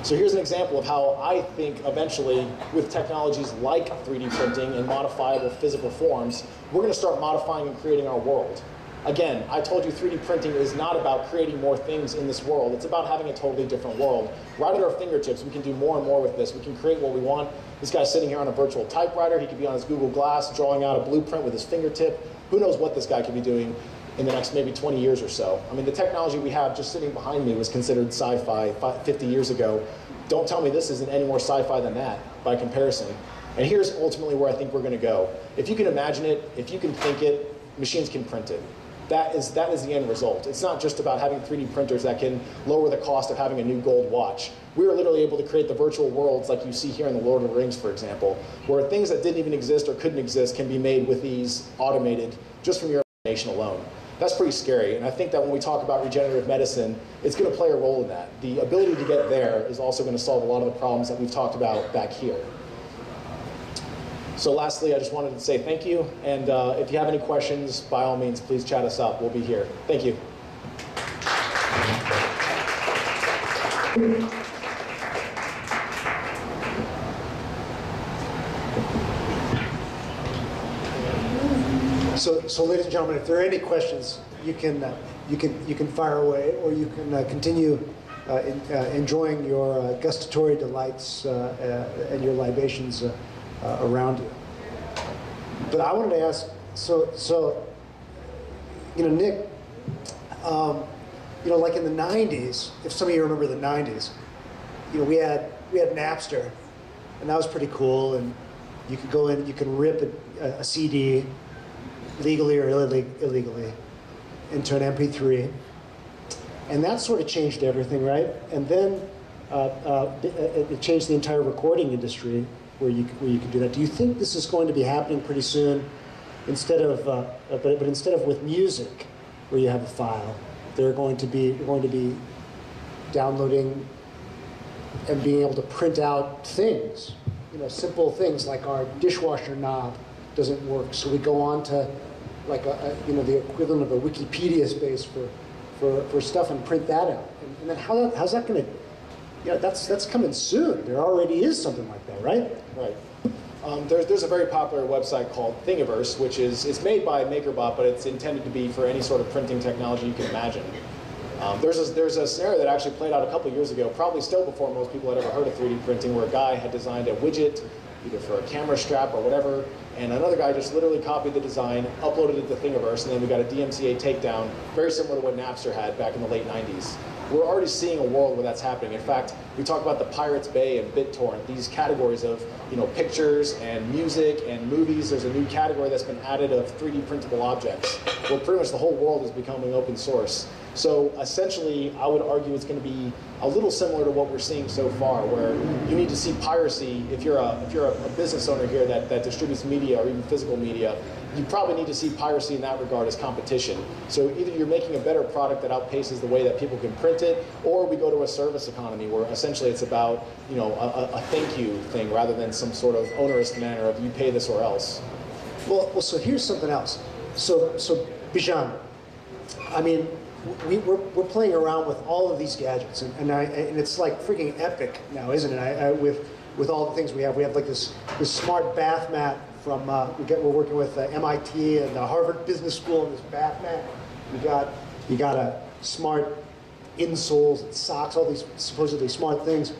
S4: So here's an example of how I think eventually with technologies like 3D printing and modifiable physical forms, we're going to start modifying and creating our world. Again, I told you 3D printing is not about creating more things in this world. It's about having a totally different world. Right at our fingertips, we can do more and more with this. We can create what we want. This guy's sitting here on a virtual typewriter. He could be on his Google Glass drawing out a blueprint with his fingertip. Who knows what this guy could be doing in the next maybe 20 years or so. I mean, the technology we have just sitting behind me was considered sci-fi 50 years ago. Don't tell me this isn't any more sci-fi than that by comparison. And here's ultimately where I think we're going to go. If you can imagine it, if you can think it, machines can print it. That is the end result. It's not just about having 3D printers that can lower the cost of having a new gold watch. We were literally able to create the virtual worlds like you see here in the Lord of the Rings, for example, where things that didn't even exist or couldn't exist can be made with these automated just from your imagination alone. That's pretty scary, and I think that when we talk about regenerative medicine, it's going to play a role in that. The ability to get there is also going to solve a lot of the problems that we've talked about back here. So lastly, I just wanted to say thank you, and if you have any questions, by all means, please chat us up. We'll be here. Thank you.
S2: So ladies and gentlemen, if there are any questions, you can fire away, or you can continue enjoying your gustatory delights and your libations around you. But I wanted to ask, Nick, like in the 90s, if some of you remember the 90s, we had Napster, and that was pretty cool, and you could go in, you could rip a CD, legally or illegally, into an MP3. And that sort of changed everything, right? And then it changed the entire recording industry where you could do that. Do you think this is going to be happening pretty soon? Instead of, but instead of with music, where you have a file, you're going to be downloading and being able to print out things, simple things like our dishwasher knob doesn't work, so we go on to like the equivalent of a Wikipedia space for stuff and print that out. And then how's that going to? That's coming soon. There already is something like that, right?
S4: Right. There's a very popular website called Thingiverse, which it's made by MakerBot, but it's intended to be for any sort of printing technology you can imagine. There's a scenario that actually played out a couple years ago, probably still before most people had ever heard of 3D printing, where a guy had designed a widget, either for a camera strap or whatever, and another guy just literally copied the design, uploaded it to Thingiverse, and then we got a DMCA takedown, very similar to what Napster had back in the late 90s. We're already seeing a world where that's happening. In fact, we talk about the Pirates Bay and BitTorrent, these categories of pictures and music and movies. There's a new category that's been added of 3D printable objects, where pretty much the whole world is becoming open source. So essentially, I would argue it's going to be a little similar to what we're seeing so far, where you need to see piracy. If you're a business owner here that distributes media or even physical media, you probably need to see piracy in that regard as competition. So either you're making a better product that outpaces the way that people can print it, or we go to a service economy where essentially it's about a thank you thing rather than some sort of onerous manner of you pay this or else.
S2: Well, so here's something else. So Bijan, I mean, we're playing around with all of these gadgets, and it's like freaking epic now, isn't it? With all the things we have like this smart bath mat from we're working with MIT and the Harvard Business School and this bath mat. You got a smart insoles and socks, all these supposedly smart things.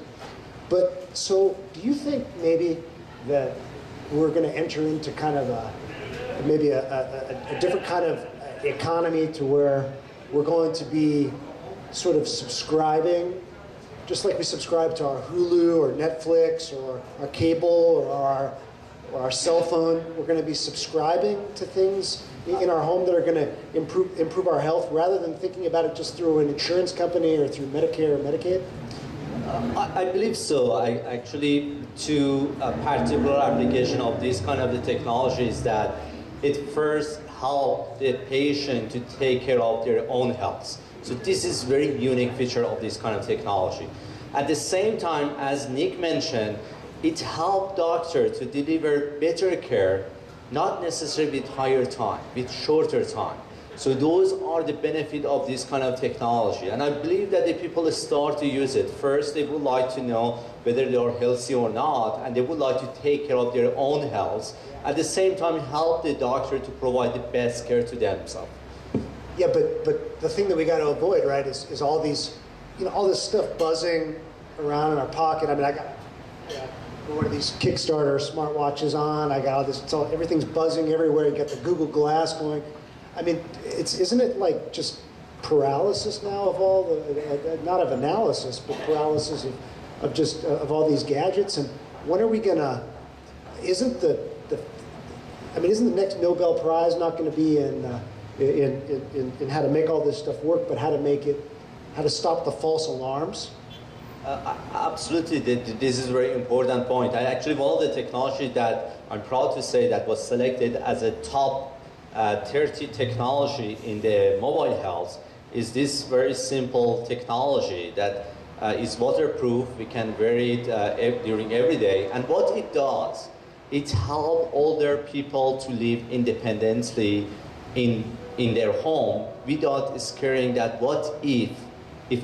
S2: But so, do you think maybe that we're going to enter into kind of a different kind of economy to where we're going to be sort of subscribing, just like we subscribe to our Hulu or Netflix or our cable or our cell phone. We're going to be subscribing to things in our home that are going to improve our health, rather than thinking about it just through an insurance company or through Medicare or Medicaid?
S3: I believe so. Actually, to a particular application of this kind of the technology is that it first helps the patient to take care of their own health. So this is very unique feature of this kind of technology. At the same time, as Nick mentioned, it helps doctors to deliver better care, not necessarily with higher time, with shorter time. So those are the benefit of this kind of technology. And I believe that the people start to use it. First, they would like to know whether they are healthy or not, and they would like to take care of their own health. At the same time, help the doctor to provide the best care to themselves.
S2: Yeah, but the thing that we got to avoid, right, is all these, all this stuff buzzing around in our pocket. I mean, I got one of these Kickstarter smartwatches on. I got all this. Everything's buzzing everywhere. You got the Google Glass going. I mean, isn't it like just paralysis now of all the, not of analysis, but paralysis of all these gadgets? And when are we gonna? Isn't the next Nobel Prize not going to be in how to make all this stuff work, but how to stop the false alarms?
S3: Absolutely, this is a very important point. Actually, one of the technology that I'm proud to say that was selected as a top 30 technology in the mobile health is this very simple technology that is waterproof. We can wear it during every day. And what it does, it helps older people to live independently in their home without scaring that what if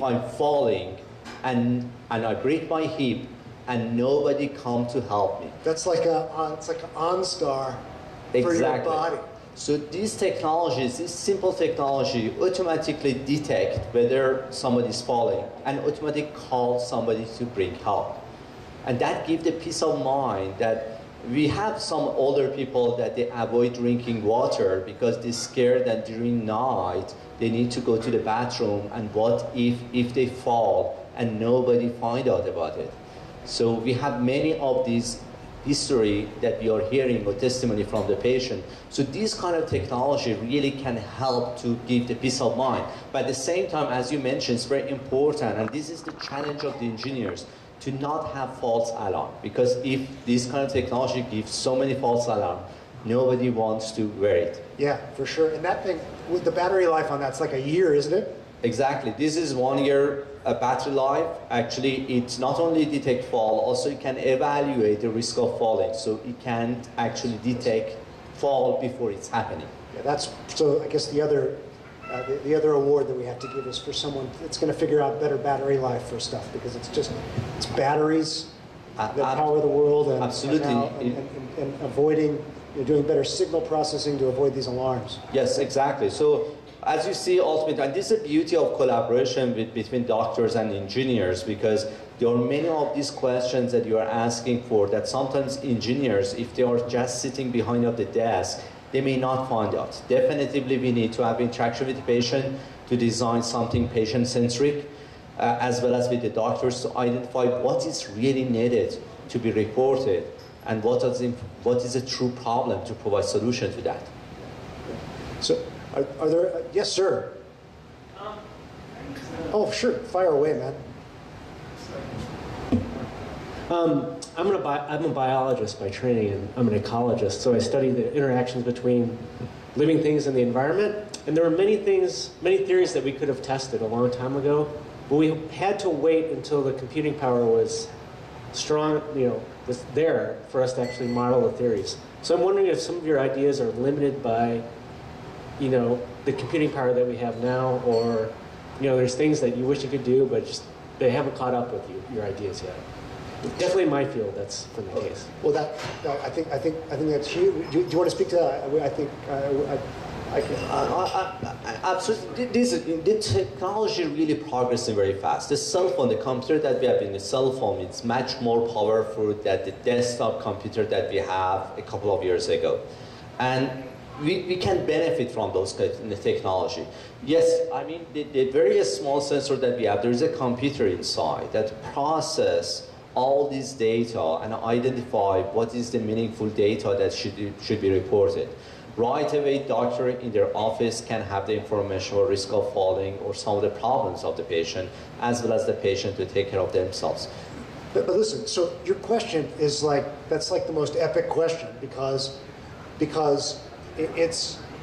S3: I'm falling and I break my hip and nobody come to help me.
S2: That's like it's like an OnStar for your body.
S3: So these technologies, this simple technology automatically detect whether somebody is falling and automatically call somebody to bring help. And that gives the peace of mind that we have some older people that they avoid drinking water because they're scared that during night they need to go to the bathroom, and what if they fall and nobody find out about it. So we have many of these history that we are hearing or testimony from the patient. So this kind of technology really can help to give the peace of mind. But at the same time, as you mentioned, it's very important, and this is the challenge of the engineers, to not have false alarm. Because if this kind of technology gives so many false alarms, nobody wants to wear it.
S2: Yeah, for sure. And that thing, with the battery life on that's like a year, isn't it?
S3: Exactly. This is 1 year battery life. Actually, it's not only detect fall, also it can evaluate the risk of falling. So it can actually detect fall before it's happening.
S2: Yeah, so I guess the other award that we have to give is for someone that's going to figure out better battery life for stuff, because it's batteries that power the world, and
S3: absolutely,
S2: and avoiding, doing better signal processing to avoid these alarms.
S3: Yes, exactly. So as you see, ultimately, and this is the beauty of collaboration between doctors and engineers, because there are many of these questions that you are asking for that sometimes engineers, if they are just sitting behind the desk, they may not find out. Definitely, we need to have interaction with the patient to design something patient-centric, as well as with the doctors to identify what is really needed to be reported and what is a true problem to provide solution to that.
S2: So, are there? Yes, sir. Oh, sure. Fire away, man.
S11: I'm a biologist by training, and I'm an ecologist, so I study the interactions between living things and the environment. And there were many theories that we could have tested a long time ago, but we had to wait until the computing power was strong, was there for us to actually model the theories. So I'm wondering if some of your ideas are limited by, the computing power that we have now, or, there's things that you wish you could do, but just they haven't caught up with your ideas yet. Definitely in my field, that's been the case.
S2: Well, I think that's huge. Do you want to speak to that? I think I can.
S3: Absolutely. The technology really progressing very fast. The cell phone, the computer that we have in the cell phone, it's much more powerful than the desktop computer that we have a couple of years ago. And we can benefit from those technology. Yes, I mean, the very small sensor that we have, there is a computer inside that process all this data and identify what is the meaningful data that should be reported. Right away, doctor in their office can have the information or risk of falling or some of the problems of the patient, as well as the patient to take care of themselves.
S2: But listen, so your question is that's like the most epic question, because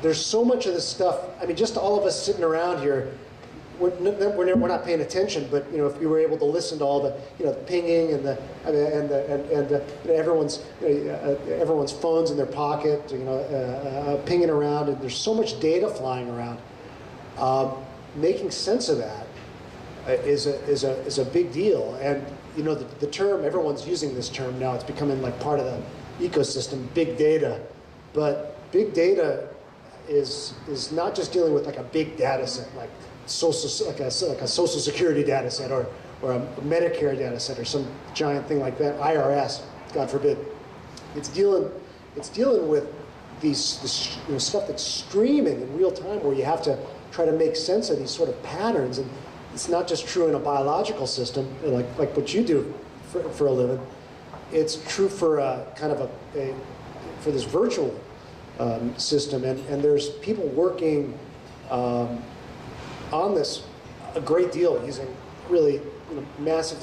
S2: there's so much of this stuff. I mean, just all of us sitting around here, we're not paying attention, but if we were able to listen to all the the pinging and everyone's everyone's phones in their pocket, pinging around, and there's so much data flying around. Making sense of that is a big deal, and the term, everyone's using this term now. It's becoming like part of the ecosystem, big data, but big data is not just dealing with like a big data set, like a social security data set or a Medicare data set or some giant thing like that, IRS, God forbid. It's dealing with these stuff that's streaming in real time, where you have to try to make sense of these sort of patterns. And it's not just true in a biological system, like what you do for a living. It's true for for this virtual system, and there's people working on this a great deal, using really massive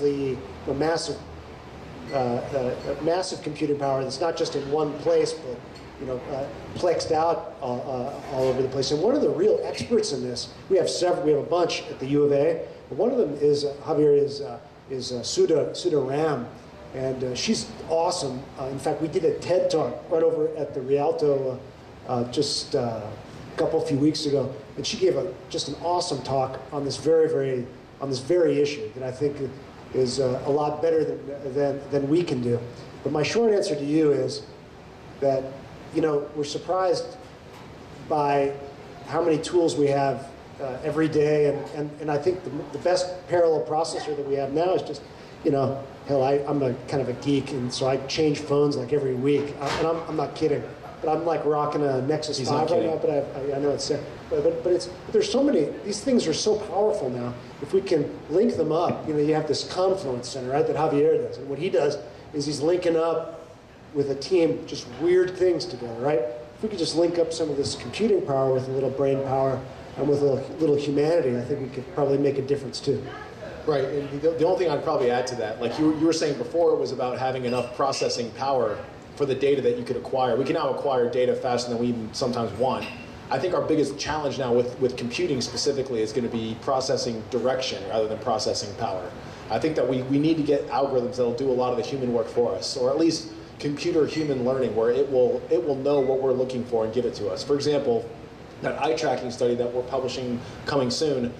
S2: computing power that's not just in one place, but plexed out all over the place. And one of the real experts in this, we have a bunch at the U of A, but one of them is Javier is Sudha Ram. And she's awesome. In fact, we did a TED Talk right over at the Rialto just a few weeks ago, and she gave just an awesome talk on this very issue that I think is a lot better than we can do. But my short answer to you is that we're surprised by how many tools we have every day, and I think the best parallel processor that we have now is just hell, I'm a kind of a geek, and so I change phones like every week. And I'm not kidding, but I'm like rocking a Nexus 5 right now. But I know it's there's so many. These things are so powerful now. If we can link them up, you have this Confluencenter, right, that Javier does, and what he does is he's linking up with a team just weird things together, right? If we could just link up some of this computing power with a little brain power and with a little humanity, I think we could probably make a difference too.
S4: Right, and the only thing I'd probably add to that, like you were saying before, it was about having enough processing power for the data that you could acquire. We can now acquire data faster than we even sometimes want. I think our biggest challenge now with computing specifically is going to be processing direction rather than processing power. I think that we need to get algorithms that will do a lot of the human work for us, or at least computer-human learning, where it will know what we're looking for and give it to us. For example, that eye tracking study that we're publishing coming soon,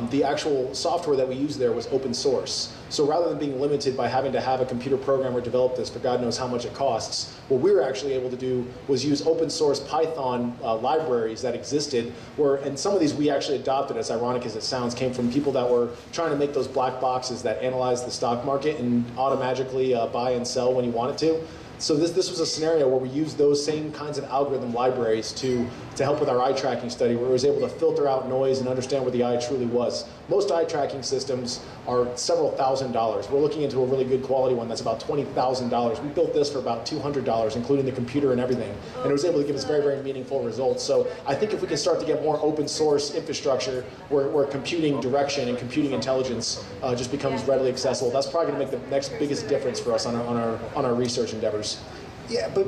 S4: the actual software that we use there was open source. So rather than being limited by having to have a computer programmer develop this for God knows how much it costs, what we were actually able to do was use open source Python libraries that existed, and some of these we actually adopted, as ironic as it sounds, came from people that were trying to make those black boxes that analyze the stock market and automatically buy and sell when you wanted to. So this was a scenario where we used those same kinds of algorithm libraries to help with our eye tracking study, where it was able to filter out noise and understand where the eye truly was. Most eye tracking systems are several $1,000s. We're looking into a really good quality one that's about $20,000. We built this for about $200, including the computer and everything, and it was able to give us very meaningful results. So I think if we can start to get more open source infrastructure where computing direction and computing intelligence just becomes readily accessible, that's probably going to make the next biggest difference for us on our research endeavors.
S2: Yeah, but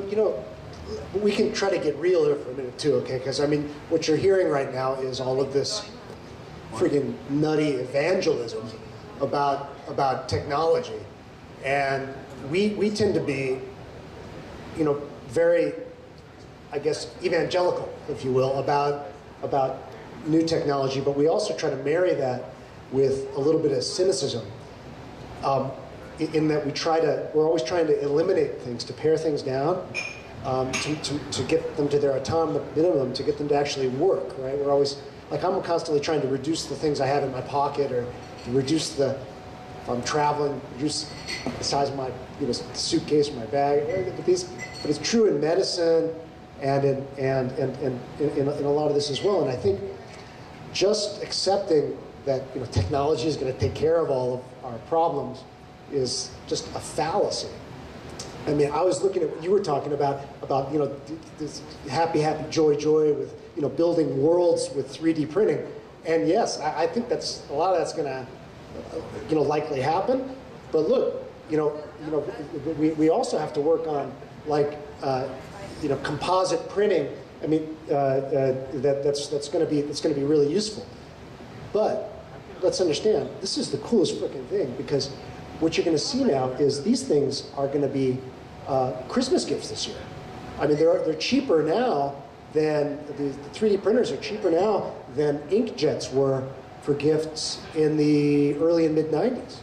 S2: we can try to get real here for a minute too, okay? Because I mean, what you're hearing right now is all of this friggin' nutty evangelism about technology, and we tend to be, very, I guess, evangelical, if you will, about new technology. But we also try to marry that with a little bit of cynicism. In that we're always trying to eliminate things, to pare things down, to get them to their atomic minimum, to get them to actually work, right? We're always, like, I'm constantly trying to reduce the things I have in my pocket, or reduce if I'm traveling, reduce the size of my suitcase or my bag. But it's true in medicine and in a lot of this as well. And I think just accepting that technology is going to take care of all of our problems is just a fallacy. I mean, I was looking at what you were talking about this happy, joy with building worlds with 3D printing, and yes, I think that's a lot of that's going to likely happen. But look, we also have to work on composite printing. I mean, that's going to be really useful. But let's understand, this is the coolest freaking thing, because what you're going to see now is these things are going to be Christmas gifts this year. I mean, they're cheaper now than, the 3D printers are cheaper now than inkjets were for gifts in the early and mid-90s.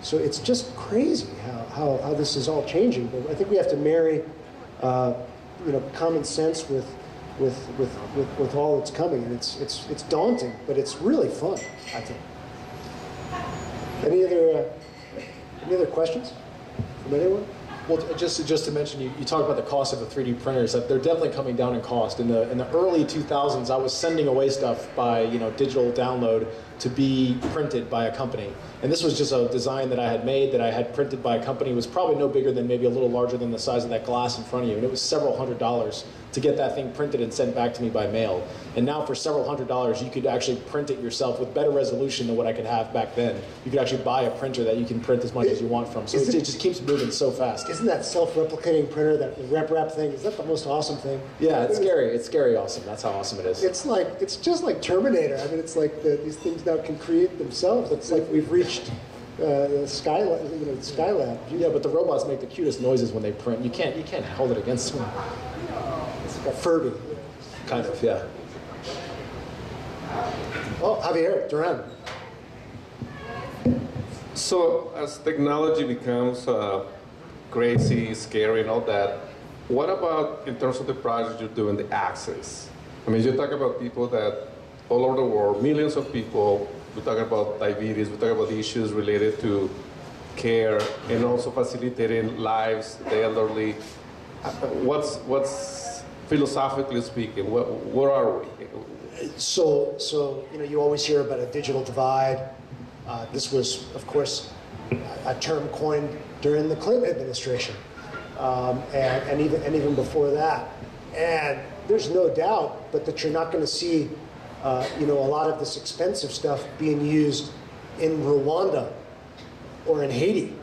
S2: So it's just crazy how this is all changing. But I think we have to marry common sense with all that's coming, and it's daunting, but it's really fun, I think. Any other questions from anyone?
S4: Well, just to mention, you talked about the cost of the 3D printers. That they're definitely coming down in cost. In the early 2000s, I was sending away stuff by digital download to be printed by a company. And this was just a design that I had made, that I had printed by a company. It was probably no bigger than maybe a little larger than the size of that glass in front of you. And it was several $100s to get that thing printed and sent back to me by mail. And now for several $100s, you could actually print it yourself with better resolution than what I could have back then. You could actually buy a printer that you can print as much as you want from. So it just keeps moving so fast.
S2: Isn't that self-replicating printer, that rep thing, is that the most awesome thing?
S4: Yeah, it's scary. It's scary awesome. That's how awesome it is.
S2: It's just like Terminator. I mean, it's like these things now can create themselves. It's like we've reached Skylab.
S4: Yeah, but the robots make the cutest noises when they print. You can't hold it against them.
S2: It's like a Furby.
S4: Kind of, yeah.
S2: Oh, Javier Duran.
S1: So as technology becomes crazy, scary, and all that, what about in terms of the projects you're doing, the access? I mean, you talk about people that all over the world, millions of people. We talk about diabetes. We talk about issues related to care and also facilitating lives, the elderly. What's philosophically speaking, where are we?
S2: So you always hear about a digital divide. This was, of course, a term coined during the Clinton administration, and even before that. And there's no doubt, but that you're not going to see, a lot of this expensive stuff being used in Rwanda, or in Haiti,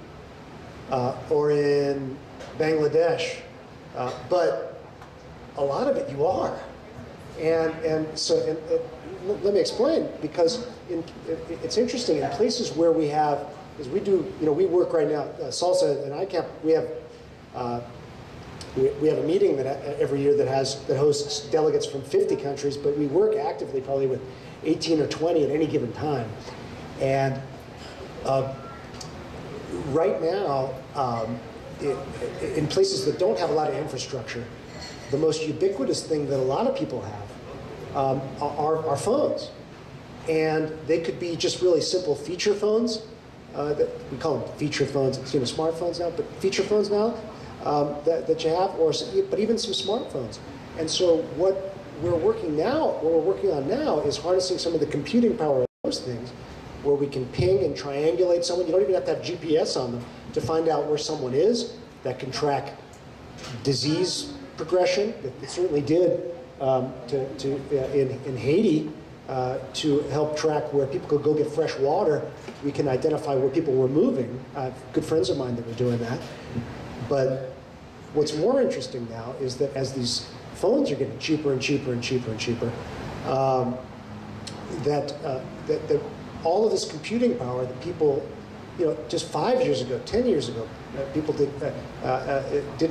S2: or in Bangladesh, but a lot of it you are. And let me explain, because it's interesting in places where we have, as we do, we work right now, SALSA and iCAMP, we have a meeting that every year that hosts delegates from 50 countries, but we work actively probably with 18 or 20 at any given time. And right now, in places that don't have a lot of infrastructure, the most ubiquitous thing that a lot of people have are phones. And they could be just really simple feature phones. That we call them feature phones. It's smartphones now, but feature phones now that you have, but even some smartphones. And so what we're working on now is harnessing some of the computing power of those things, where we can ping and triangulate someone. You don't even have to have GPS on them to find out where someone is. That can track disease progression. It certainly did in Haiti, to help track where people could go get fresh water. We can identify where people were moving. Good friends of mine that were doing that. But what's more interesting now is that as these phones are getting cheaper and cheaper and cheaper and cheaper, that all of this computing power that people, just 5 years ago, 10 years ago, people didn't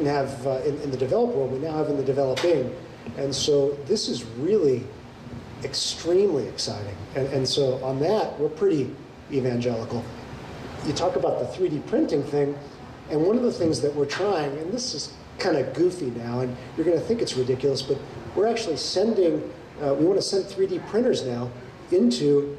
S2: have in the developed world, we now have in the developing. And so this is really extremely exciting. And so on that, we're pretty evangelical. You talk about the 3D printing thing, and one of the things that we're trying, and this is kind of goofy now, and you're going to think it's ridiculous, but we're actually sending, we want to send 3D printers now into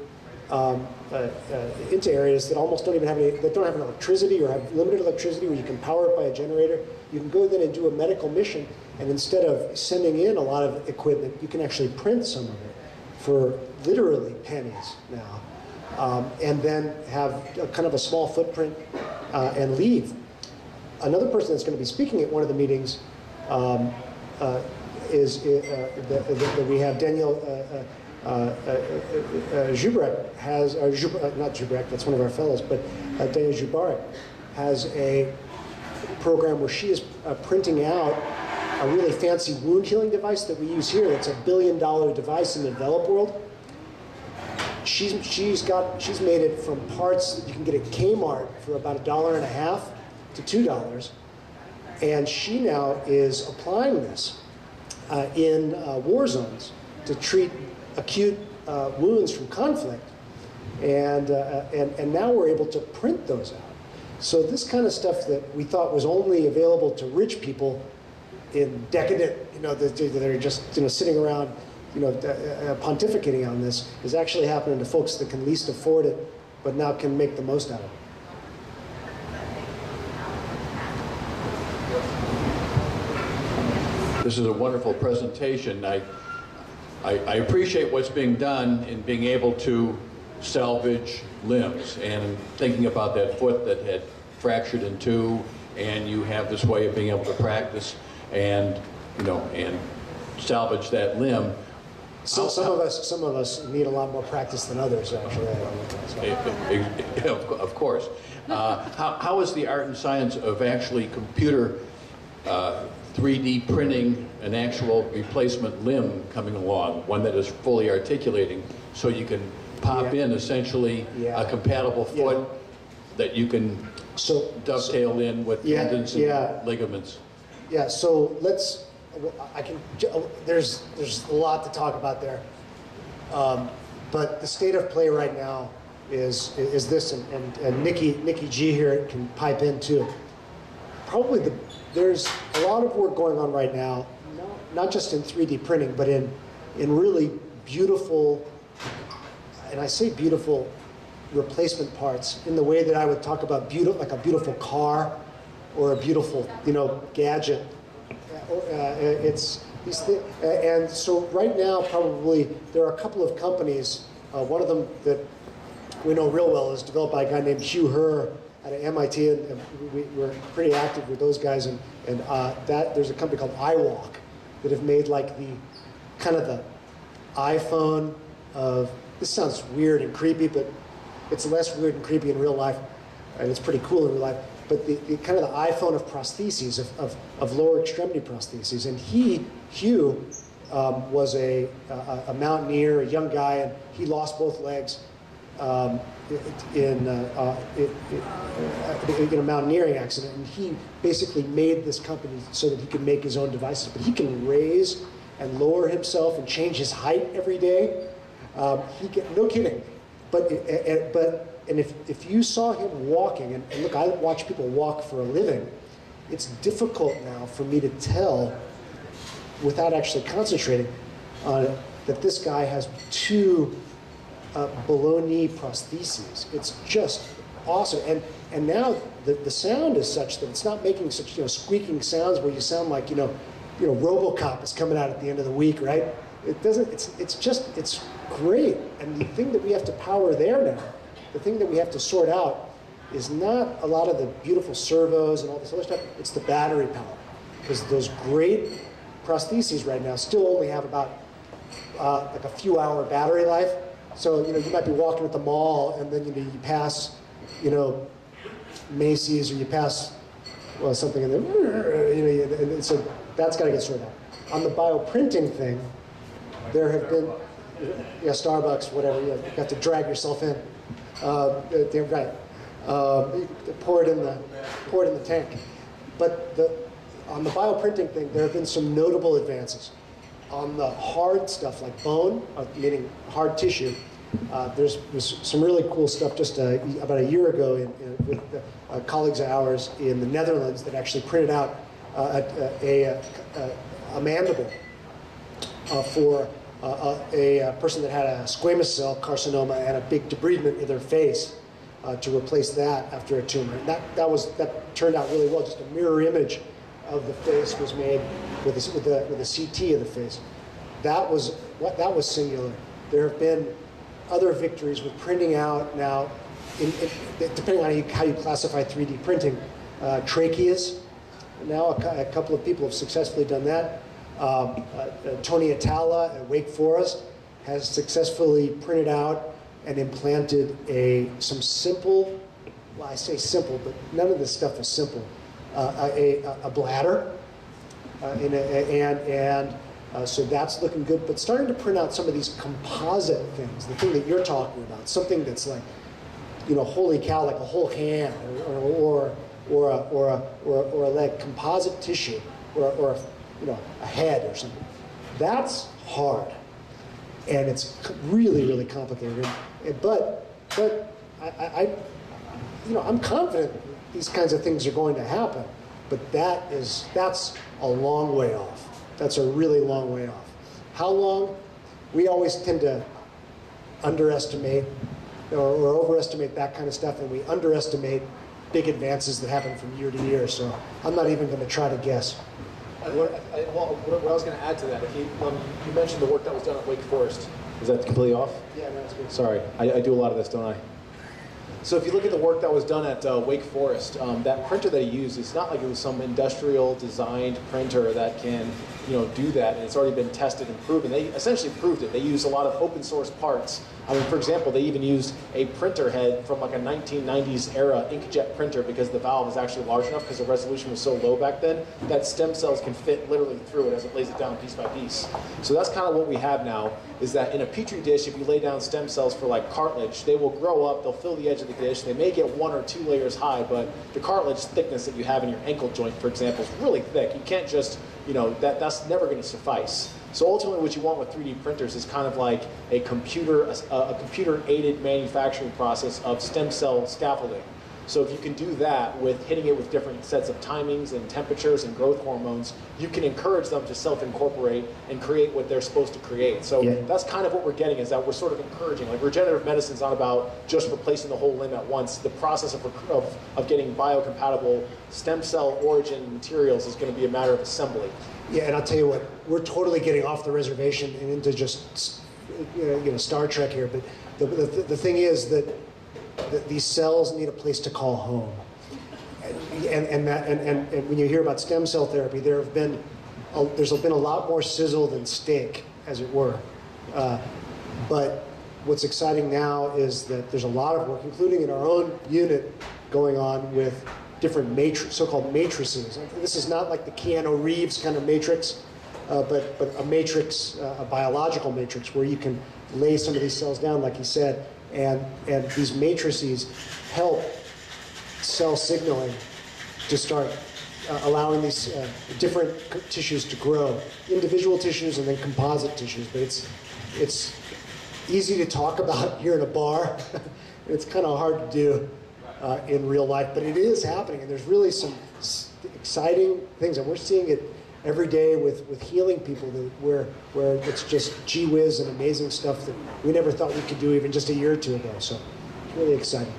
S2: areas that almost don't even have that don't have electricity or have limited electricity, where you can power it by a generator. You can go then and do a medical mission, and instead of sending in a lot of equipment, you can actually print some of it for literally pennies now, and then have kind of a small footprint and leave. Another person that's going to be speaking at one of the meetings is that we have Daniel Jubrek has, not Jubrek, that's one of our fellows, but Daniel Jubarek has a program where she is printing out a really fancy wound healing device that we use here. That's $1 billion device in the developed world. she's made it from parts that you can get at Kmart for about $1.50 to $2, and she now is applying this in war zones to treat acute wounds from conflict, and now we're able to print those out. So this kind of stuff that we thought was only available to rich people in decadent, that are just sitting around, pontificating on this, is actually happening to folks that can least afford it, but now can make the most out of it.
S12: This is a wonderful presentation. I appreciate what's being done in being able to salvage limbs, and thinking about that foot that had fractured in two, and you have this way of being able to practice and and salvage that limb.
S2: So some of us need a lot more practice than others, actually.
S12: Of course. How is the art and science of actually computer 3D printing an actual replacement limb coming along, one that is fully articulating, so you can pop in essentially a compatible foot that you can dovetail in with tendons and ligaments?
S2: Yeah, so there's a lot to talk about there. But the state of play right now is this, and Nikki G here can pipe in too. Probably there's a lot of work going on right now, not just in 3D printing, but in really beautiful, and I say beautiful, replacement parts in the way that I would talk about like a beautiful car or a beautiful gadget. It's these things, and so right now probably there are a couple of companies. One of them that we know real well is developed by a guy named Hugh Herr out of MIT, and we're pretty active with those guys. And there's a company called iWalk that have made like the kind of the iPhone of. This sounds weird and creepy, but it's less weird and creepy in real life, and it's pretty cool in real life. But the kind of the iPhone of prostheses, of lower extremity prostheses. And Hugh, was a mountaineer, a young guy, and he lost both legs in a mountaineering accident. And he basically made this company so that he could make his own devices. But he can raise and lower himself and change his height every day. No kidding. But if you saw him walking, and look, I watch people walk for a living, it's difficult now for me to tell, without actually concentrating, that this guy has two below-knee prostheses. It's just awesome. And now the sound is such that it's not making such squeaking sounds where you sound like RoboCop is coming out at the end of the week, right? It doesn't. It's great. And the thing that we have to power there now, the thing that we have to sort out, is not a lot of the beautiful servos and all this other stuff. It's the battery power, because those great prostheses right now still only have about like a few hour battery life. So you might be walking at the mall, and then you pass Macy's, or you pass something, and then so that's got to get sorted out. On the bioprinting thing, there have been Starbucks, whatever. You have to drag yourself in. Right. Pour it in the tank. But on the bioprinting thing, there have been some notable advances. On the hard stuff like bone, meaning hard tissue, there's some really cool stuff just about a year ago with colleagues of ours in the Netherlands that actually printed out a mandible for a person that had a squamous cell carcinoma and a big debridement in their face, to replace that after a tumor. And that turned out really well. Just a mirror image of the face was made with a CT of the face. That was singular. There have been other victories with printing out now, depending on how you classify 3D printing, tracheas. Now a couple of people have successfully done that. Tony Atala at Wake Forest has successfully printed out and implanted some simple, well, I say simple, but none of this stuff is simple, a bladder, and So that's looking good, but starting to print out some of these composite things, the thing that you're talking about, something that's like, holy cow, like a whole hand, or like composite tissue, or a head or something. That's hard, and it's really, really complicated. But I'm confident these kinds of things are going to happen. But that's a long way off. That's a really long way off. How long? We always tend to underestimate or overestimate that kind of stuff, and we underestimate big advances that happen from year to year. So I'm not even going to try to guess.
S4: What I was going to add to that, you mentioned the work that was done at Wake Forest. Is that completely off?
S2: Yeah, no, that's good.
S4: Sorry, I do a lot of this, don't I? So if you look at the work that was done at Wake Forest, that printer that he used, it's not like it was some industrial designed printer that can do that, and it's already been tested and proven. They essentially proved it. They used a lot of open source parts. I mean, for example, they even used a printer head from like a 1990s era inkjet printer because the valve is actually large enough because the resolution was so low back then that stem cells can fit literally through it as it lays it down piece by piece. So that's kind of what we have now, is that in a petri dish, if you lay down stem cells for like cartilage, they will grow up, they'll fill the edge of the dish, they may get 1 or 2 layers high, but the cartilage thickness that you have in your ankle joint, for example, is really thick. You can't just, that's never going to suffice. So ultimately what you want with 3D printers is kind of like a computer-aided manufacturing process of stem cell scaffolding. So if you can do that with hitting it with different sets of timings and temperatures and growth hormones, you can encourage them to self-incorporate and create what they're supposed to create. So that's kind of what we're getting, is that we're sort of encouraging. Like regenerative medicine is not about just replacing the whole limb at once. The process of getting biocompatible stem cell origin materials is going to be a matter of assembly.
S2: Yeah, and I'll tell you what, we're totally getting off the reservation and into just Star Trek here. But the thing is that these cells need a place to call home. And when you hear about stem cell therapy, there's been a lot more sizzle than steak, as it were. But what's exciting now is that there's a lot of work, including in our own unit, going on with different so-called matrices. This is not like the Keanu Reeves kind of matrix, but a matrix, a biological matrix, where you can lay some of these cells down, like he said, and these matrices help cell signaling to start allowing these different tissues to grow, individual tissues and then composite tissues. But it's easy to talk about here in a bar. It's kind of hard to do in real life, but it is happening, and there's really some exciting things, and we're seeing it every day with healing people where it's just gee whiz and amazing stuff that we never thought we could do even just a year or two ago. So it's really exciting.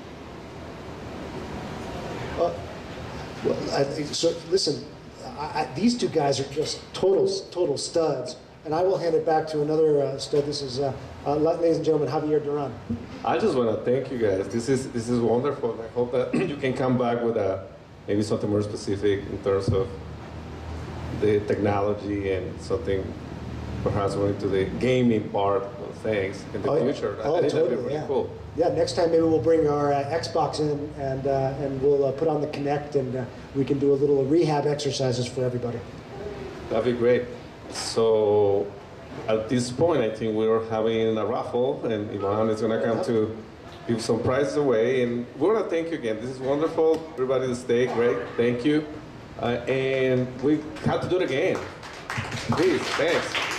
S2: So listen, these two guys are just total studs, and I will hand it back to another stud. This is, ladies and gentlemen, Javier Duran.
S1: I just want to thank you guys. This is wonderful. I hope that you can come back with maybe something more specific in terms of the technology and something perhaps going into the gaming part of things in the future. I think that'd be pretty cool.
S2: Yeah, next time maybe we'll bring our Xbox in and we'll put on the Kinect, and we can do a little rehab exercises for everybody.
S1: That'd be great. So at this point, I think we're having a raffle, and Ivan is going to come to give some prizes away. And we want to thank you again. This is wonderful. Everybody stay great. Thank you. And we have to do it again. Please, thanks.